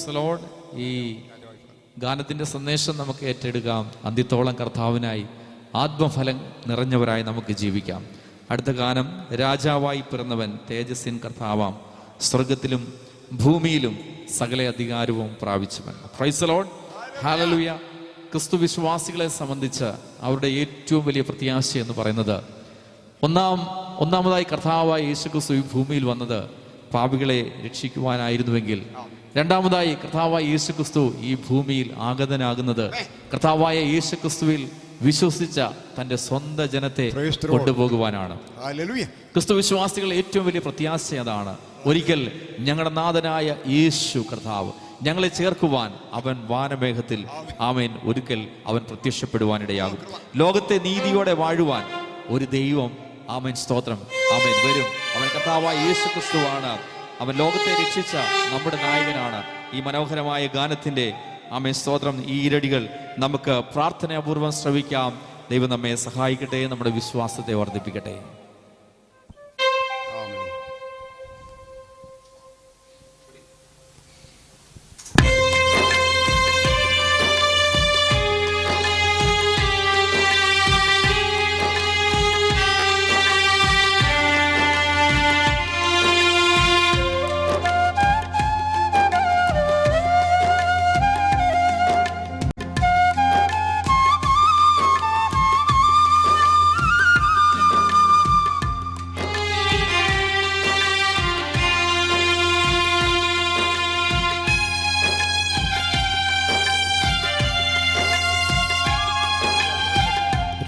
Praise lord. ഈ ഗാനത്തിൻ്റെ സന്ദേശം നമുക്ക് ഏറ്റെടുക്കാം. അന്ത്യത്തോളം കർത്താവിനായി ആത്മഫലം നിറഞ്ഞവരായി നമുക്ക് ജീവിക്കാം. അടുത്ത ഗാനം, രാജാവായി പിറന്നവൻ തേജസ്സിൻ കർത്താവാം, സ്വർഗത്തിലും ഭൂമിയിലും സകല അധികാരവും പ്രാപിച്ചവൻ. Praise Lord, hallelujah. ക്രിസ്തു വിശ്വാസികളെ സംബന്ധിച്ച് അവരുടെ ഏറ്റവും വലിയ പ്രത്യാശ എന്ന് പറയുന്നത് ഒന്നാമതായി കർത്താവായ യേശുക്രിസ്തു ഈ ഭൂമിയിൽ വന്നത് പാപികളെ രക്ഷിക്കുവാനായിരുന്നുവെങ്കിൽ, രണ്ടാമതായി കർത്താവായ യേശുക്രിസ്തു ഈ ഭൂമിയിൽ ആഗതനാകുന്നത് കർത്താവായ യേശുക്രിസ്തുവിൽ വിശ്വസിച്ച തൻ്റെ സ്വന്തം ജനത്തെ കൊണ്ടുപോകുവാനാണ്. ക്രിസ്തു വിശ്വാസികളുടെ ഏറ്റവും വലിയ പ്രത്യാശ അതാണ്. ഒരിക്കൽ ഞങ്ങളുടെ നാഥനായ യേശു കർത്താവ് ഞങ്ങളെ ചേർക്കുവാൻ അവൻ വാനമേഘത്തിൽ ആമേൻ ഒരിക്കൽ അവൻ പ്രത്യക്ഷപ്പെടുവാനിടയാകും. ലോകത്തെ നീതിയോടെ വാഴുവാൻ ഒരു ദൈവം ആമേൻ സ്തോത്രം ആമേൻ വരും. അവൻ കർത്താവായ യേശു ക്രിസ്തുവാണ്. അവൻ ലോകത്തെ രക്ഷിച്ച നമ്മുടെ നായകനാണ്. ഈ മനോഹരമായ ഗാനത്തിന്റെ ആമേൻ സ്തോത്രം, ഈ ഇരടികൾ നമുക്ക് പ്രാർത്ഥനാപൂർവ്വം ശ്രവിക്കാം. ദൈവം നമ്മെ സഹായിക്കട്ടെ, നമ്മുടെ വിശ്വാസത്തെ വർദ്ധിപ്പിക്കട്ടെ.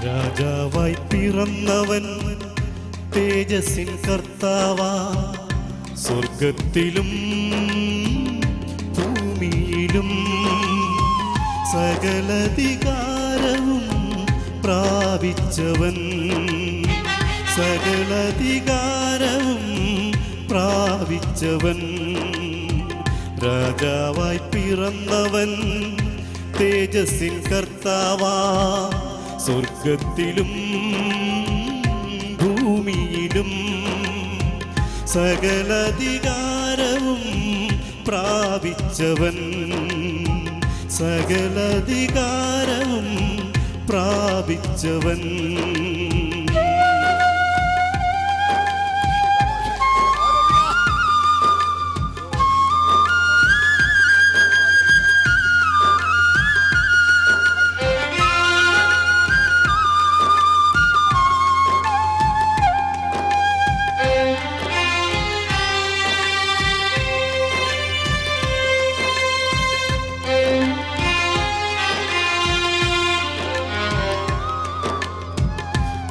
രാജാവായി പിറന്നവൻ തേജസ്സിൻ കർത്താവാ, സ്വർഗത്തിലും ഭൂമിയിലും സകലധികാരവും പ്രാപിച്ചവൻ, സകലധികാരവും പ്രാപിച്ചവൻ. രാജാവായി പിറന്നവൻ തേജസ്സിൻ കർത്താവാ, സ്വർഗത്തിലും ഭൂമിയിലും സകലധികാരവും പ്രാപിച്ചവൻ, സകലധികാരവും പ്രാപിച്ചവൻ.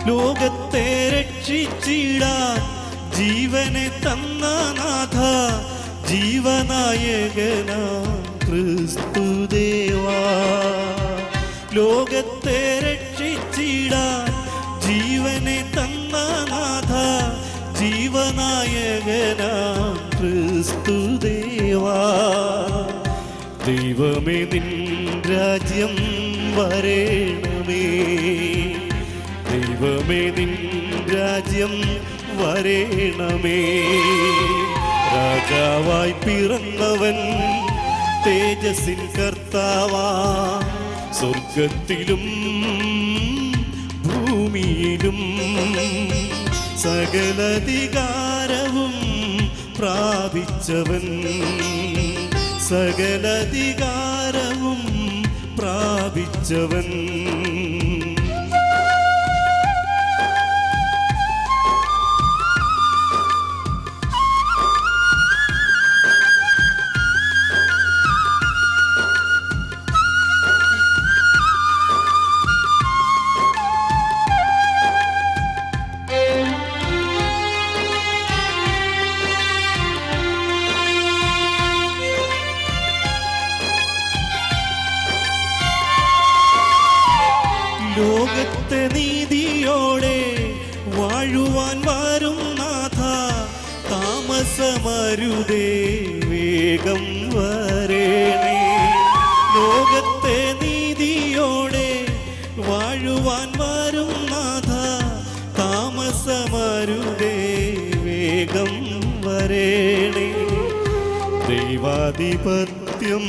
ലോകത്തെ രക്ഷിച്ചിടാൻ ജീവനെ തന്ന നാഥ, ജീവനായകനാ ക്രിസ്തുദേവാ. ലോകത്തെ രക്ഷിച്ചിടാൻ ജീവനെ തന്ന നാഥ, ജീവനായകനാ ക്രിസ്തുദേവാ. ദൈവമേ നിൻ രാജ്യം വരേണമേ, ദൈവമേ നിൻ രാജ്യം വരേണമേ. രാജാവായി പിറന്നവൻ തേജസ്സിൻ കർത്താവാ, സ്വർഗത്തിലും ഭൂമിയിലും സകലധികാരവും പ്രാപിച്ചവൻ, സകലധികാരവും പ്രാപിച്ചവൻ. ലോകത്തെ നീതിയോടെ വാഴുവാൻ വരും നാഥ, താമസമരുതേ വേഗം വരേണേ. ലോകത്തെ നീതിയോടെ വാഴുവാൻ വരും നാഥ, താമസമരുതേ വേഗം വരേണേ. ദൈവാധിപത്യം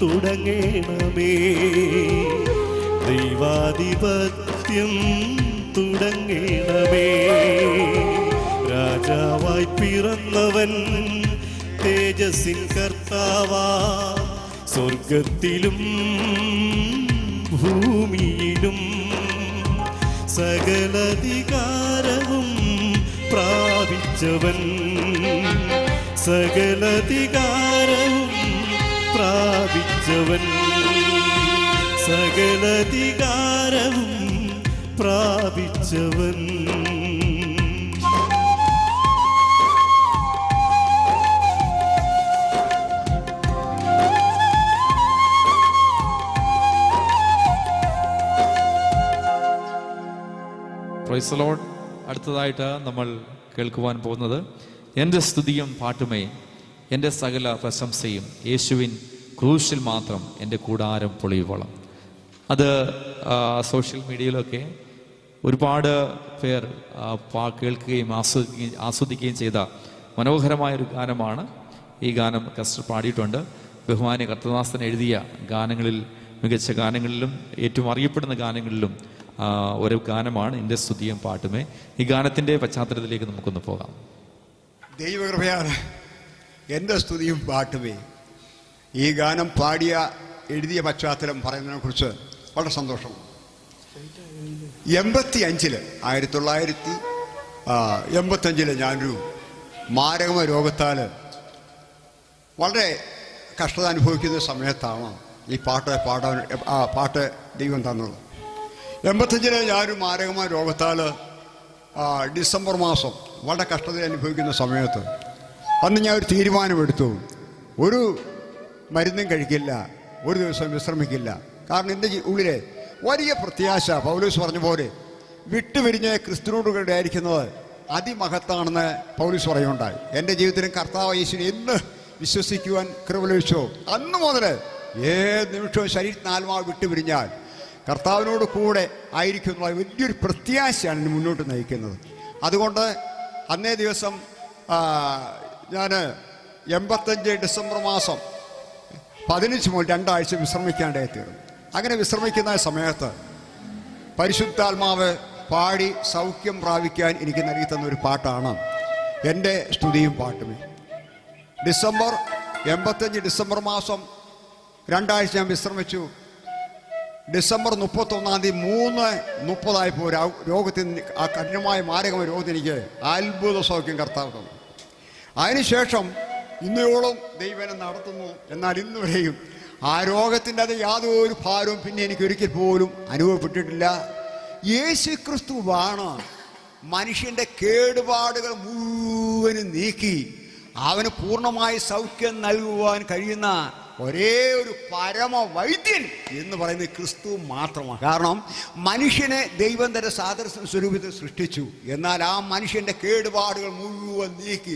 തുടങ്ങണമേ, ദൈവാധിപത്യം തുടങ്ങണമേ. രാജാവായി പിറന്നവൻ തേജസ്സിൻ കർത്താവാ, സ്വർഗത്തിലും ഭൂമിയിലും സകലധികാരവും പ്രാപിച്ചവൻ, സകലധികാരവും പ്രാപിച്ചവൻ, സകലധികാരവും പ്രാപിച്ചവൻ. Praise the lord. അടുത്തതായിട്ട് നമ്മൾ കേൾക്കുവാൻ പോകുന്നത് എൻ്റെ സ്തുതിയും പാട്ടുമേ എൻ്റെ സകല പ്രശംസയും യേശുവിൻ ക്രൂശിൽ മാത്രം എൻ്റെ കൂടാരം പൊളിയുവോളം. അത് സോഷ്യൽ മീഡിയയിലൊക്കെ ഒരുപാട് പേർ കേൾക്കുകയും ആസ്വദിക്കുകയും ചെയ്ത മനോഹരമായൊരു ഗാനമാണ്. ഈ ഗാനം കസ്റ്റർ പാടിയിട്ടുണ്ട്. ബഹുമാന്യ കർത്തദാസൻ എഴുതിയ ഗാനങ്ങളിൽ, മികച്ച ഗാനങ്ങളിലും ഏറ്റവും അറിയപ്പെടുന്ന ഗാനങ്ങളിലും ഒരു ഗാനമാണ് എൻ്റെ സ്തുതിയും പാട്ടുമേ. ഈ ഗാനത്തിൻ്റെ പശ്ചാത്തലത്തിലേക്ക് നമുക്കൊന്ന് പോകാം. ദൈവകൃപയാണ് എൻ്റെ സ്തുതിയും പാട്ടുമേ. ഈ ഗാനം പാടിയ എഴുതിയ പശ്ചാത്തലം പറയുന്നതിനെ കുറിച്ച് വളരെ സന്തോഷമാണ്. 1985 ഞാനൊരു മാരകമായ രോഗത്താൽ വളരെ കഷ്ടത അനുഭവിക്കുന്ന സമയത്താണ് ഈ പാട്ട് ദൈവം തന്നത്. 85 ഞാനൊരു മാരകമായ രോഗത്താൽ ഡിസംബർ മാസം വളരെ കഷ്ടത അനുഭവിക്കുന്ന സമയത്ത് അന്ന് ഞാൻ ഒരു തീരുമാനമെടുത്തു. ഒരു മരുന്നും കഴിക്കില്ല, ഒരു ദിവസം വിശ്രമിക്കില്ല. കാരണം എൻ്റെ ഉള്ളിലെ വലിയ പ്രത്യാശ, പൗലോസ് പറഞ്ഞ പോലെ വിട്ടുപിരിഞ്ഞ് ക്രിസ്തുവിനോടുകൂടെ ആയിരിക്കുന്നത് അതിമഹത്താണെന്ന് പൗലോസ് പറയുകയുണ്ടായി. എൻ്റെ ജീവിതത്തിലും കർത്താവ് യേശുവിനെ എന്ന് വിശ്വസിക്കുവാൻ കൃപ ലഭിച്ചോ അന്ന് മുതൽ ഏത് നിമിഷവും ശരീരത്തിന് ആത്മാവ് വിട്ടുപിരിഞ്ഞാൽ കർത്താവിനോട് കൂടെ ആയിരിക്കുന്ന വലിയൊരു പ്രത്യാശയാണ് എന്നെ മുന്നോട്ട് നയിക്കുന്നത്. അതുകൊണ്ട് അന്നേ ദിവസം ഞാൻ 85 ഡിസംബർ മാസം 15 മുതൽ 2 ആഴ്ച വിശ്രമിക്കാണ്ടായി തീർന്നു. അങ്ങനെ വിശ്രമിക്കുന്ന സമയത്ത് പരിശുദ്ധാത്മാവ് പാടി സൗഖ്യം പ്രാപിക്കാൻ എനിക്ക് നൽകി തന്നൊരു പാട്ടാണ് എൻ്റെ സ്തുതിയും പാട്ടുമേ. 85 ഡിസംബർ മാസം 2 ആഴ്ച ഞാൻ വിശ്രമിച്ചു. ഡിസംബർ 31-ാം തീയതി 3:30 രോഗത്തിന്, ആ കഠിനമായ മാരകമായ രോഗത്തിന് എനിക്ക് അത്ഭുത സൗഖ്യം കർത്താവ് തന്നു. അതിനുശേഷം ഇന്നോളം ദൈവനെ നടത്തുന്നു. എന്നാൽ ഇന്നുവരെയും ആ രോഗത്തിൻ്റെ അത് യാതൊരു ഭാരവും പിന്നെ എനിക്ക് ഒരിക്കൽ പോലും അനുഭവപ്പെട്ടിട്ടില്ല. യേശു ക്രിസ്തുവാണ് മനുഷ്യൻ്റെ കേടുപാടുകൾ മുഴുവനും നീക്കി അവന് പൂർണ്ണമായി സൗഖ്യം നൽകുവാൻ കഴിയുന്ന ഒരേ ഒരു പരമ വൈദ്യൻ എന്ന് പറയുന്നത് ക്രിസ്തു മാത്രമാണ്. കാരണം മനുഷ്യനെ ദൈവം തന്റെ സാദൃശ്യ സ്വരൂപത്തിൽ സൃഷ്ടിച്ചു. എന്നാൽ ആ മനുഷ്യൻ്റെ കേടുപാടുകൾ മുഴുവൻ നീക്കി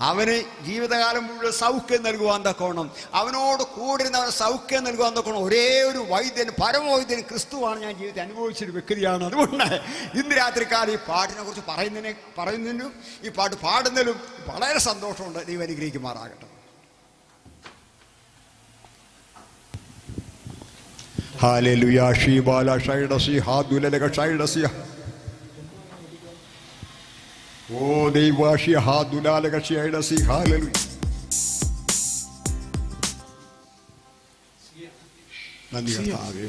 അവന് ജീവിതകാലം മുഴുവൻ സൗഖ്യം നൽകുവാൻ തക്കോണം, അവനോട് കൂടിരുന്നവന് സൗഖ്യം നൽകുവാൻ തക്കോണം ഒരേ ഒരു വൈദ്യൻ, പരമവൈദ്യൻ ക്രിസ്തുവാണ് ഞാൻ ജീവിതത്തിൽ അനുഭവിച്ചൊരു വ്യക്തിയാണ്. അതുകൊണ്ട് ഇന്ന് രാത്രിക്കാലം ഈ പാട്ടിനെ കുറിച്ച് പറയുന്നതിനും ഈ പാട്ട് പാടുന്നതിലും വളരെ സന്തോഷമുണ്ട്. ദൈവം അനുഗ്രഹിക്കുമാറാകട്ടെ. ഹല്ലേലൂയ. ഷീബാല ഷൈഡസി ഹാദുലലക ഷൈഡസിയ. ഓ ദൈവാഷി ഹാദുലാലക ഷൈഡസി. ഹല്ലേലൂയ. നന്ദി കർത്താവേ.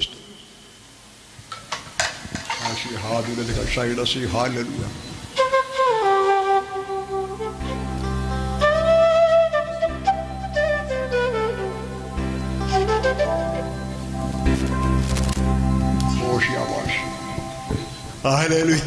ആഷി ഹാദുലലക ഷൈഡസി. ഹല്ലേലൂയ. Hallelujah.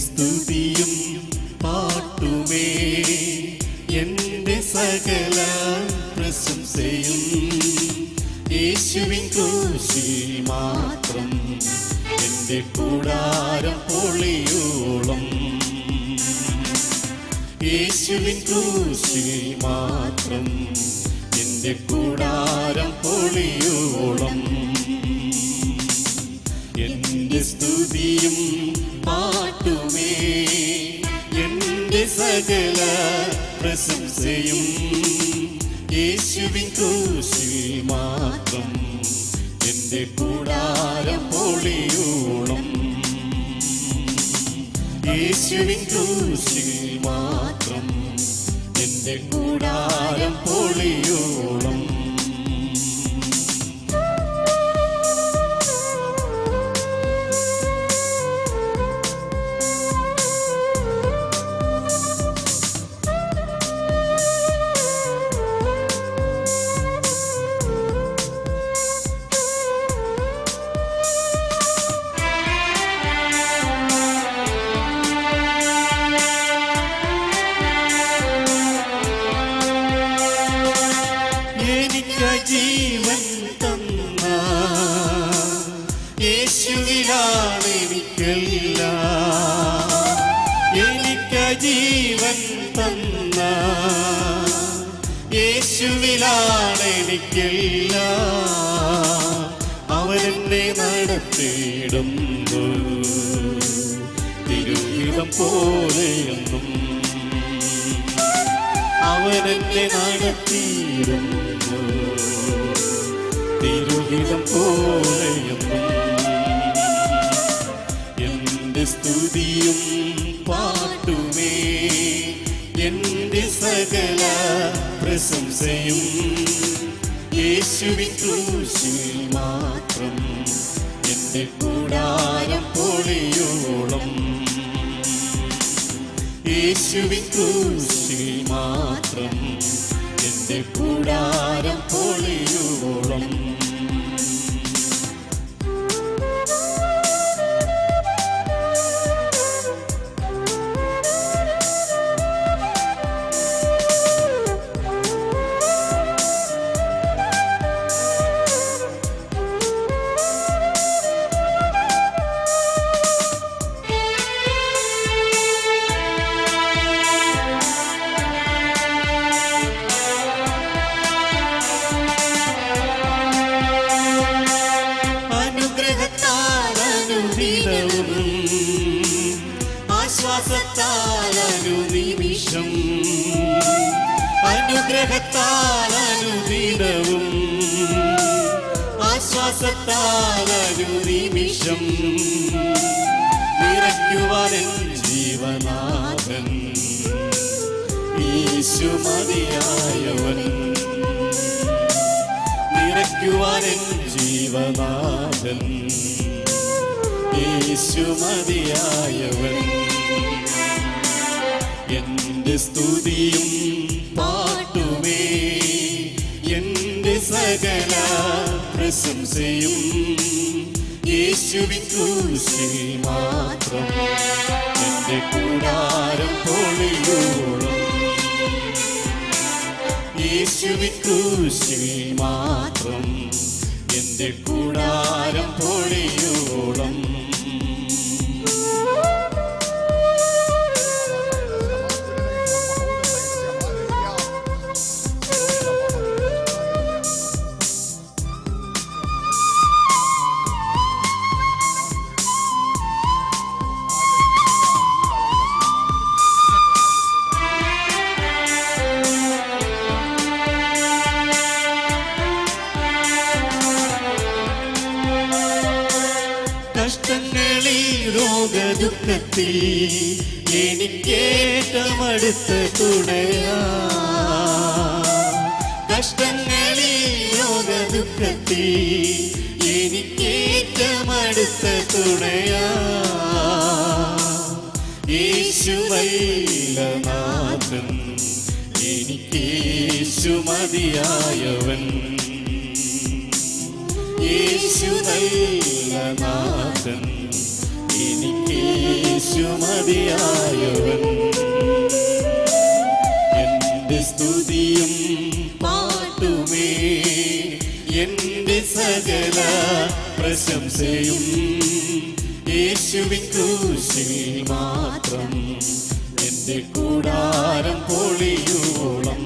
സ്തുതിയും പാട്ടുമേ എൻ്റെ സകല പ്രശംസയും യേശുവിൻ ക്രൂശിൽ മാത്രം എൻ്റെ കൂടാരം പൊളിയോളം യേശുവിൻ ക്രൂശിൽ മാത്രം എൻ്റെ കൂടാരം പൊളിയോളം എൻ്റെ സ്തുതിയും പാട്ടുമേ എൻ്റെ സകല പ്രശംസയും യേശുവിൻ ക്രൂശിൽ മാത്രം എൻ്റെ കൂടാരം പൊളിയോളം യേശുവിൻ ക്രൂശിൽ മാത്രം എൻ്റെ കൂടാരം പൊളിയോളം ജീവൻ തന്ന യേശുവിലാണ് എനിക്കെല്ലാം എനിക്ക് ജീവൻ തന്ന യേശുവിലാണ് എനിക്കെല്ലാം അവരെന്നെ നടത്തിയിടുന്നു തിരുഹിതം പോലെയെന്നും അവരെന്നെ നടത്തിയിടുന്നു തിരുഹിതം പോലെയെന്നും എൻ്റെ സ്തുതിയും പാട്ടുമേ എൻ്റെ സകല പ്രശംസയും യേശുവിൻ ക്രൂശിൽ മാത്രം എൻ്റെ കൂടാരം പൊളിയോളം യേശുവിൻ ക്രൂശിൽ മാത്രം എൻ്റെ കൂടാരം പൊളിയോളം ആശ്വാസത്താൽ അനുനിമിഷം അനുഗ്രഹത്താൽ അനുദിനവും ആശ്വാസത്താൽ അനുനിമിഷം നിറയ്ക്കുവാൻ ജീവനാഥൻ യേശു മതിയായവൻ നിറയ്ക്കുവാൻ ജീവനാഥൻ യേശു മതിയായവൻ എൻ്റെ സ്തുതിയും പാട്ടുമേ എൻ്റെ സകല പ്രശംസയും യേശുവിൻ ക്രൂശിൽ മാത്രം എൻ്റെ കൂടാരം പൊളിയോളം യേശുവിൻ ക്രൂശിൽ മാത്രം എൻ്റെ കൂടാരം പൊളിയോളം കഷ്ടങ്ങളിൽ രോഗദുഃഖത്തിൽ എനിക്കേറ്റമടുത്ത തുണയാ കഷ്ടങ്ങളിൽ രോഗദുഃഖത്തിൽ എനിക്കേറ്റമടുത്ത തുണയാ യേശുവൈലനാഥൻ എനിക്കേശു മതിയായവൻ യേശുവൈലനാഥൻ എനിക്കേശു മതിയായവൻ എൻ്റെ സ്തുതിയും പാട്ടുമേ എന്റെ സകല പ്രശംസയും യേശുവിൻ ക്രൂശിൽ മാത്രം. എന്റെ കൂടാരം പൊളിയോളം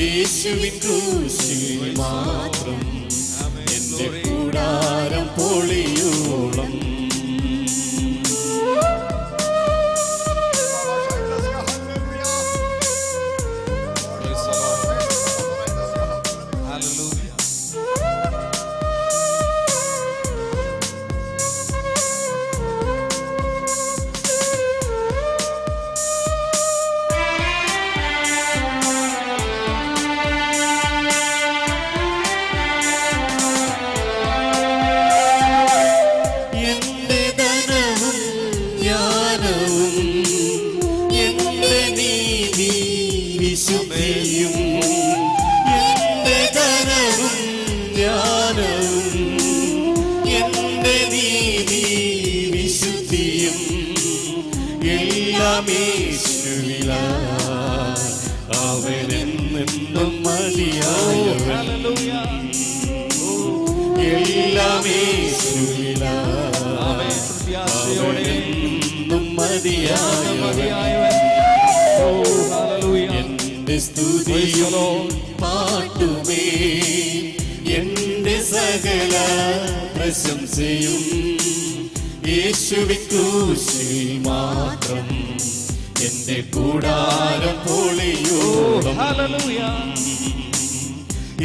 യേശുവിൻ ക്രൂശിൽ മാത്രം. എന്റെ കൂടാരം പൊളിയോളം. അവനെന്നും മതിയായവൻ. എല്ലാം യേശുവിലും മതിയായവൻ. എന്റെ സ്തുതിയും പാട്ടുമേ എന്റെ സകല പ്രശംസയും യേശുവിൻ ക്രൂശിൽ മാത്രം. എന്റെ കൂടാരം പൊളിയോളം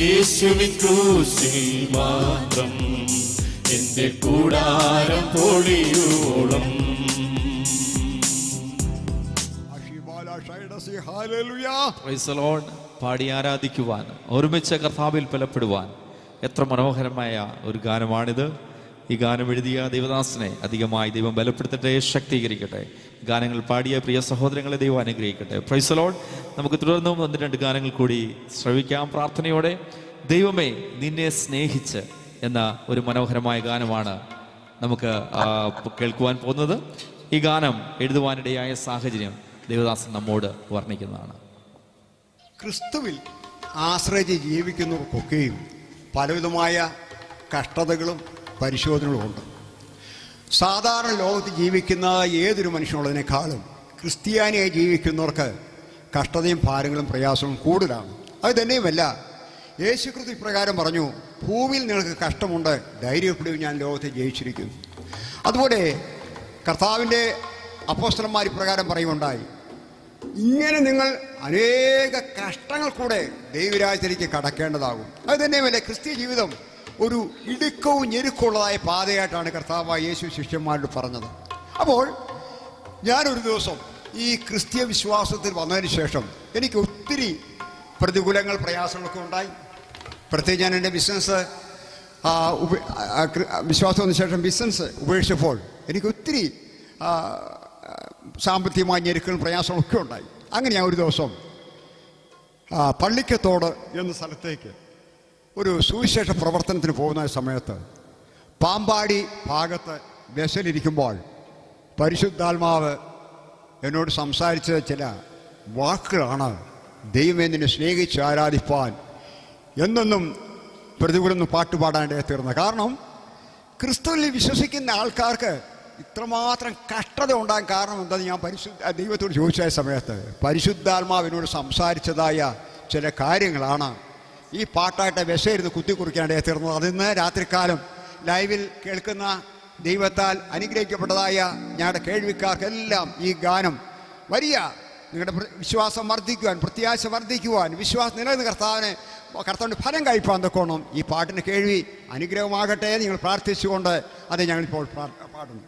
യേശുവിൻ ക്രൂശിൽ മാത്രം. എന്റെ കൂടാരം പൊളിയോളം. പാടി ആരാധിക്കുവാൻ, ഒരുമിച്ച് കർത്താവിൽ ബലപ്പെടുവാൻ എത്ര മനോഹരമായ ഒരു ഗാനമാണിത്. ഈ ഗാനം എഴുതിയ ദേവദാസനെ അധികമായി ദൈവം ബലപ്പെടുത്തട്ടെ, ശക്തീകരിക്കട്ടെ. ഗാനങ്ങൾ പാടിയ പ്രിയ സഹോദരങ്ങളെ ദൈവം അനുഗ്രഹിക്കട്ടെ. Price the Lord. നമുക്ക് തുടർന്നും 1-2 ഗാനങ്ങൾ കൂടി ശ്രവിക്കാം പ്രാർത്ഥനയോടെ. ദൈവമേ നിന്നെ സ്നേഹിച്ച് എന്ന ഒരു മനോഹരമായ ഗാനമാണ് നമുക്ക് കേൾക്കുവാൻ പോകുന്നത്. ഈ ഗാനം എഴുതുവാനിടയായ സാഹചര്യം ദേവദാസൻ നമ്മോട് വർണ്ണിക്കുന്നതാണ്. ക്രിസ്തുവിൽ ആശ്രയിച്ച് ജീവിക്കുന്നവർക്കൊക്കെയും പലവിധമായ കഷ്ടതകളും പരിശോധനകളുമുണ്ട്. സാധാരണ ലോകത്ത് ജീവിക്കുന്ന ഏതൊരു മനുഷ്യനുള്ളതിനേക്കാളും ക്രിസ്ത്യാനിയായി ജീവിക്കുന്നവർക്ക് കഷ്ടതയും ഭാരങ്ങളും പ്രയാസവും കൂടുതലാണ്. അത് തന്നെയുമല്ല, യേശു ക്രിസ്തു ഇപ്രകാരം പറഞ്ഞു, ഭൂമിയിൽ നിങ്ങൾക്ക് കഷ്ടമുണ്ട്, ധൈര്യപ്പെടുകയും ഞാൻ ലോകത്തെ ജയിച്ചിരിക്കുന്നു. അതുപോലെ കർത്താവിൻ്റെ അപ്പോസ്തലന്മാർ ഇപ്രകാരം പറയുകയുണ്ടായി, ഇങ്ങനെ നിങ്ങൾ അനേക കഷ്ടങ്ങൾ കൂടെ ദൈവരാജ്യത്തിലേക്ക് കടക്കേണ്ടതാകും. അത് തന്നെയുമല്ല, ക്രിസ്തീയ ജീവിതം ഒരു ഇടുക്കവും ഞെരുക്കമുള്ളതായ പാതയായിട്ടാണ് കർത്താവായ യേശു ശിഷ്യന്മാരോട് പറഞ്ഞത്. അപ്പോൾ ഞാനൊരു ദിവസം ഈ ക്രിസ്തീയ വിശ്വാസത്തിൽ വന്നതിന് ശേഷം എനിക്ക് ഒത്തിരി പ്രതികൂലങ്ങൾ, പ്രയാസങ്ങളൊക്കെ ഉണ്ടായി. പ്രത്യേകിച്ച് ഞാൻ എൻ്റെ ബിസിനസ് വിശ്വാസം വന്ന ശേഷം ബിസിനസ് ഉപേക്ഷിച്ചപ്പോൾ എനിക്ക് ഒത്തിരി സാമ്പത്തികമായ ഞെരുക്കലും പ്രയാസങ്ങളൊക്കെ ഉണ്ടായി. അങ്ങനെ ഞാൻ ഒരു ദിവസം പള്ളിക്കത്തോട് എന്ന സ്ഥലത്തേക്ക് ഒരു സുവിശേഷ പ്രവർത്തനത്തിന് പോകുന്ന സമയത്ത് പാമ്പാടി ഭാഗത്ത് ബസ്സിലിരിക്കുമ്പോൾ പരിശുദ്ധാത്മാവ് എന്നോട് സംസാരിച്ച ചില വാക്കുകളാണ്, ദൈവമേ നിന്നെ സ്നേഹിച്ച് ആരാധിപ്പാൻ എന്നെന്നും പ്രതികൂലം പാട്ടുപാടാനായി തീർന്നത്. കാരണം ക്രിസ്തുവിൽ വിശ്വസിക്കുന്ന ആൾക്കാർക്ക് ഇത്രമാത്രം കഷ്ടത ഉണ്ടാകാൻ കാരണം എന്താണെന്ന് ഞാൻ ദൈവത്തോട് ചോദിച്ച സമയത്ത് പരിശുദ്ധാത്മാവിനോട് സംസാരിച്ചതായ ചില കാര്യങ്ങളാണ് ഈ പാട്ടായിട്ട് വിഷയിരുന്ന് കുത്തിക്കുറിക്കാനായി തീർന്നത്. അതിന്ന് രാത്രികാലം ലൈവിൽ കേൾക്കുന്ന ദൈവത്താൽ അനുഗ്രഹിക്കപ്പെട്ടതായ ഞങ്ങളുടെ കേൾവിക്കാർക്കെല്ലാം ഈ ഗാനം വലിയ നിങ്ങളുടെ വിശ്വാസം വർദ്ധിക്കുവാൻ, പ്രത്യാശ വർദ്ധിക്കുവാൻ, വിശ്വാസം നിലനിന്ന് കർത്താവിൻ്റെ ഫലം കഴിപ്പാൻ തൊക്കോണം ഈ പാട്ടിൻ്റെ കേൾവി അനുഗ്രഹമാകട്ടെ നിങ്ങൾ പ്രാർത്ഥിച്ചുകൊണ്ട് അത് ഞങ്ങളിപ്പോൾ പാടുന്നു.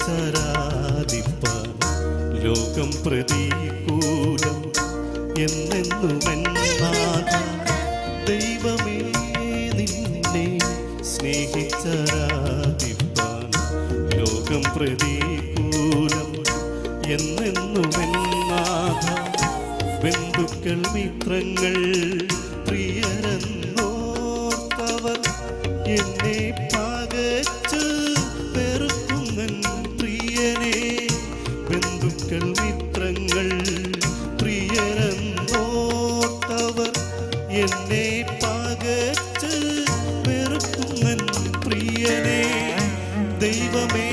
സ്നേഹിച്ചാരാധിപ്പാൻ ലോകം പ്രതികൂലം എന്നെന്നുമെന്നാഥ ദൈവമേ നിന്നെ സ്നേഹിച്ചാരാധിപ്പാൻ ലോകം പ്രതികൂലം എന്നെന്നുമെന്നാഥ ബന്ധുക്കൾ മിത്രങ്ങൾ പ്രിയരെന്നോർത്തവർ എന്നെ പകച്ചു വെറുക്കുന്നൻ പ്രിയനെ ബന്ധുക്കൾ മിത്രങ്ങൾ പ്രിയരെന്നോർത്തവർ എന്നെ പകച്ചു വെറുക്കുന്നൻ പ്രിയനെ ദൈവമേ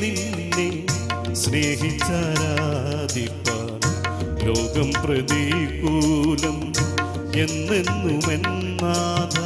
നിന്നെ സ്നേഹിച്ചാരാധിപ്പാൻ ലോകം പ്രതികൂലം എന്നെന്നുമെന്നാഥ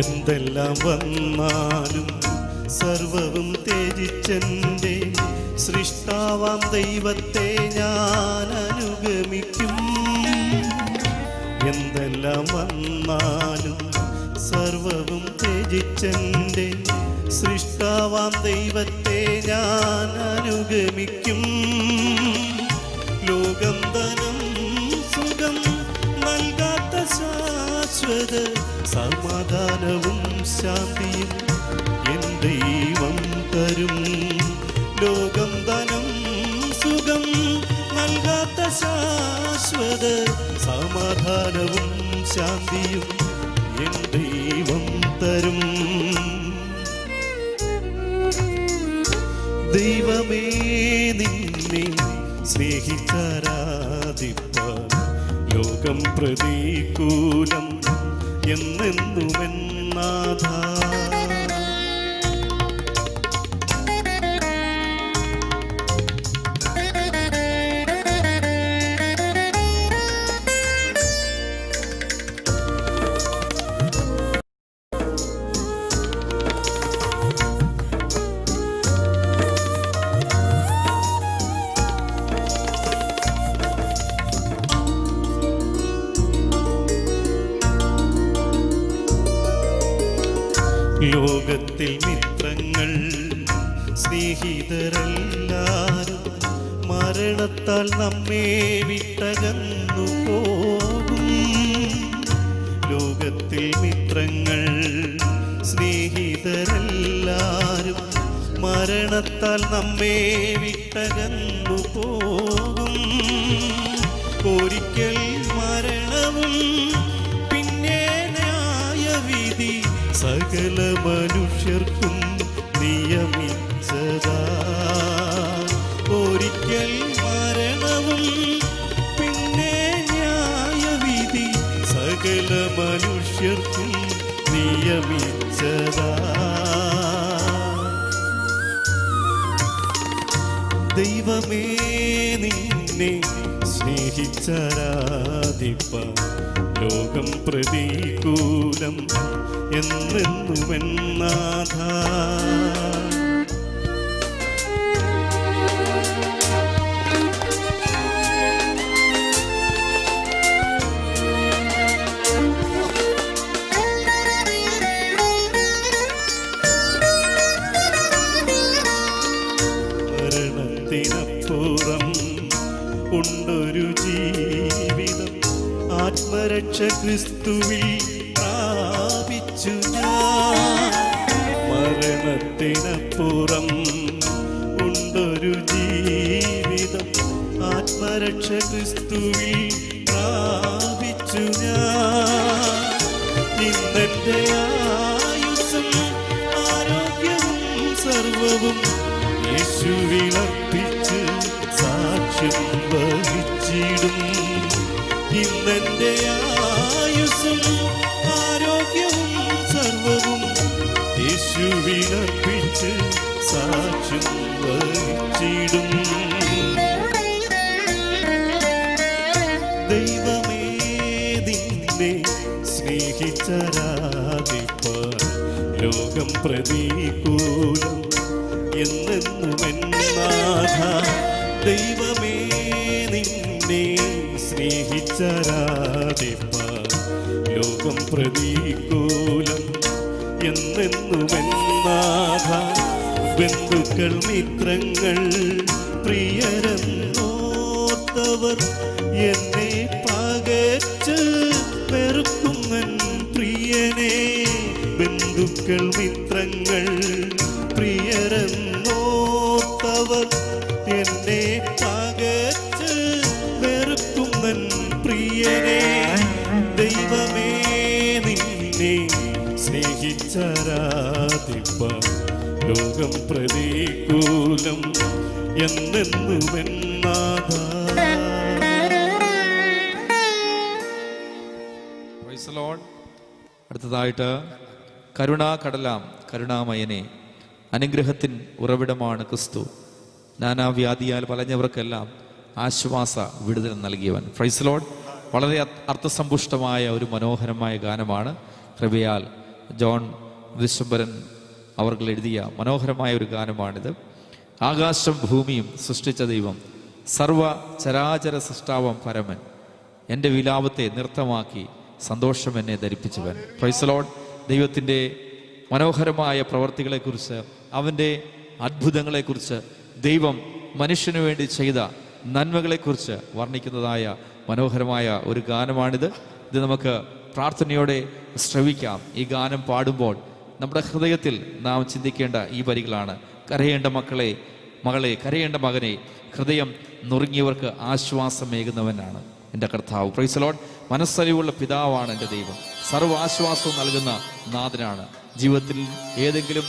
എന്തെല്ലാം വന്നാലും സർവവും ത്യജിച്ചെൻ്റെ സൃഷ്ടാവാം ദൈവത്തെ ഞാൻ അനുഗമിക്കും. എന്തെല്ലാം വന്നാലും സർവവും ത്യജിച്ചെൻ്റെ സൃഷ്ടാവാം ദൈവത്തെ ഞാൻ അനുഗമിക്കും. ലോകം ധനം സുഖം നൽകാത്ത ശാശ്വത സമാധാനവും ശാന്തിയും എൻ ദൈവം തരും. ലോകം ധനം സുഖം നൽകാത്ത ശാശ്വത സമാധാനവും ശാന്തിയും എൻ ദൈവം തരും. ദൈവമേ നിന്നെ സ്നേഹിച്ചാരാധിപ്പാൻ ലോകം പ്രതികൂലം എന്നെന്നുമെന്നാഥ. ലോകത്തിൽ മിത്രങ്ങൾ സ്നേഹിതരെല്ലാരും മരണത്താൽ നമ്മെ വിട്ടകന്നു പോകും. ലോകത്തിൽ മിത്രങ്ങൾ സ്നേഹിതരെല്ലാരും മരണത്താൽ നമ്മെ വിട്ടകന്നു പോകും. ഒരിക്കൽ മരണവും പിന്നെ ന്യായവിധി സകല മനുഷ്യർക്കും നിയമിച്ചതാ. ഒരിക്കൽ മരണവും പിന്നെ ന്യായവിധി സകല മനുഷ്യർക്കും നിയമിച്ചതാ. ദൈവമേ നിന്നെ സ്നേഹിച്ചാരാധിപ്പാൻ ലോകം പ്രതികൂലം എന്നെന്നുമെന്നാഥ. മരണത്തിനപ്പുറം ഉണ്ടൊരു ജീവിതം ആത്മരക്ഷ ക്രിസ്തുവിൽ പ്രാപിച്ചു ഞാൻ. മരണത്തിനപ്പുറം ഉണ്ടൊരു ജീവിതം ആത്മരക്ഷ ക്രിസ്തുവിൽ പ്രാപിച്ചു ഞാൻ. ഇന്നെന്റെ ആയുസ്സും ആരോഗ്യവും സർവവും യേശുവിലർപ്പിച്ച് സാക്ഷ്യം വഹിച്ചിടും. ഇന്നെന്റെ ആയുസ്സും ആരോഗ്യവും സർവവും യേശുവിനർപ്പിച്ച് സാക്ഷ്യം വഹിച്ചിടും. വഹിച്ചിടും. ദൈവമേ നിന്നെ സ്നേഹിച്ചരാധിപ്പാൻ ലോകം പ്രതികൂലം എന്നെന്നുമെന്നാഥ. ദൈവമേ നിന്നെ സ്നേഹിച്ചരാധിപ്പാൻ ലോകം പ്രതികൂലം എന്നെന്നുമെന്നാഥ. ബന്ധുക്കൾ മിത്രങ്ങൾ പ്രിയരെന്നോർത്തവർ എന്നെ പകച്ച് വെറുക്കുന്നൻ പ്രിയനെ. ബന്ധുക്കൾ മിത്രങ്ങൾ പ്രിയരെന്നോർത്തവർ എന്നെ പകച്ച് വെറുക്കുന്നൻ പ്രിയനെ. ദൈവമേ നിന്നെ സ്നേഹിച്ചരാധിപ്പാൻ ലോകം പ്രതികൂലം എന്നെന്നുമെന്നാഥ. Praise the lord. അടുത്തതായിട്ട് കരുണാകടലാം കരുണാമയനെ, അനുഗ്രഹത്തിൻ ഉറവിടമാണ് ക്രിസ്തു, നാനാവ്യാധിയാൽ വലഞ്ഞവർക്കെല്ലാം ആശ്വാസ വിടുതൽ നൽകിയവൻ. Price the lord. വളരെ അർത്ഥസമ്പുഷ്ടമായ ഒരു മനോഹരമായ ഗാനമാണ്. കൃപയാൽ ജോൺ വിശ്വംഭരൻ അവർ എഴുതിയ മനോഹരമായ ഒരു ഗാനമാണിത്. ആകാശം ഭൂമിയും സൃഷ്ടിച്ച ദൈവം, സർവ ചരാചര സൃഷ്ടാവം പരമൻ, എൻ്റെ വിലാപത്തെ നൃത്തമാക്കി സന്തോഷം എന്നെ ധരിപ്പിച്ചവൻ. Price the Lord. ദൈവത്തിൻ്റെ മനോഹരമായ പ്രവർത്തികളെക്കുറിച്ച്, അവൻ്റെ അത്ഭുതങ്ങളെക്കുറിച്ച്, ദൈവം മനുഷ്യന് വേണ്ടി ചെയ്ത നന്മകളെക്കുറിച്ച് വർണ്ണിക്കുന്നതായ മനോഹരമായ ഒരു ഗാനമാണിത്. ഇത് നമുക്ക് പ്രാർത്ഥനയോടെ ശ്രവിക്കാം. ഈ ഗാനം പാടുമ്പോൾ നമ്മുടെ ഹൃദയത്തിൽ നാം ചിന്തിക്കേണ്ട ഈ വരികളാണ്: കരയേണ്ട മകളെ, കരയേണ്ട മകനെ, ഹൃദയം നുറുങ്ങിയവർക്ക് ആശ്വാസമേകുന്നവനാണ് എൻ്റെ കർത്താവ്. Price the Lord. മനസ്സലിവുള്ള പിതാവാണ് എൻ്റെ ദൈവം, സർവ്വ ആശ്വാസവും നൽകുന്ന നാഥനാണ്. ജീവിതത്തിൽ ഏതെങ്കിലും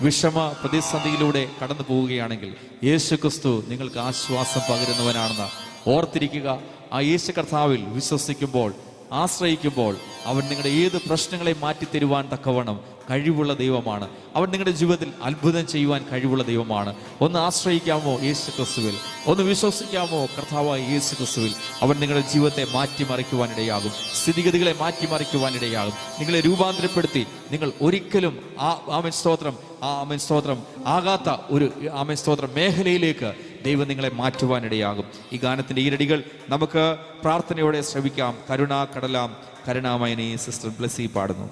വിഷമ പ്രതിസന്ധിയിലൂടെ കടന്നു പോവുകയാണെങ്കിൽ യേശു ക്രിസ്തു നിങ്ങൾക്ക് ആശ്വാസം പകരുന്നവനാണെന്ന് ഓർത്തിരിക്കുക. ആ യേശു കർത്താവിൽ വിശ്വസിക്കുമ്പോൾ, ആശ്രയിക്കുമ്പോൾ അവൻ നിങ്ങളുടെ ഏത് പ്രശ്നങ്ങളെ മാറ്റിത്തരുവാൻ തക്കവണ്ണം കഴിവുള്ള ദൈവമാണ്. അവൻ നിങ്ങളുടെ ജീവിതത്തിൽ അത്ഭുതം ചെയ്യുവാൻ കഴിവുള്ള ദൈവമാണ്. ഒന്ന് ആശ്രയിക്കാമോ യേശു ക്രിസ്തുവിൽ? ഒന്ന് വിശ്വസിക്കാമോ കർത്താവായ യേശു ക്രിസ്തുവിൽ? അവൻ നിങ്ങളുടെ ജീവിതത്തെ മാറ്റിമറിക്കുവാനിടയാകും, സ്ഥിതിഗതികളെ മാറ്റിമറിക്കുവാനിടയാകും, നിങ്ങളെ രൂപാന്തരപ്പെടുത്തി നിങ്ങൾ ഒരിക്കലും ആമേൻ സ്തോത്രം ആകാത്ത ഒരു ആമേൻ സ്തോത്രം മേഖലയിലേക്ക് ദൈവം നിങ്ങളെ മാറ്റുവാനിടയാകും. ഈ ഗാനത്തിൻ്റെ ഈരടികൾ നമുക്ക് പ്രാർത്ഥനയോടെ ശ്രവിക്കാം. കരുണാകടലാം കരുണാമയനെ സിസ്റ്റർ ബ്ലെസ്സി പാടുന്നു.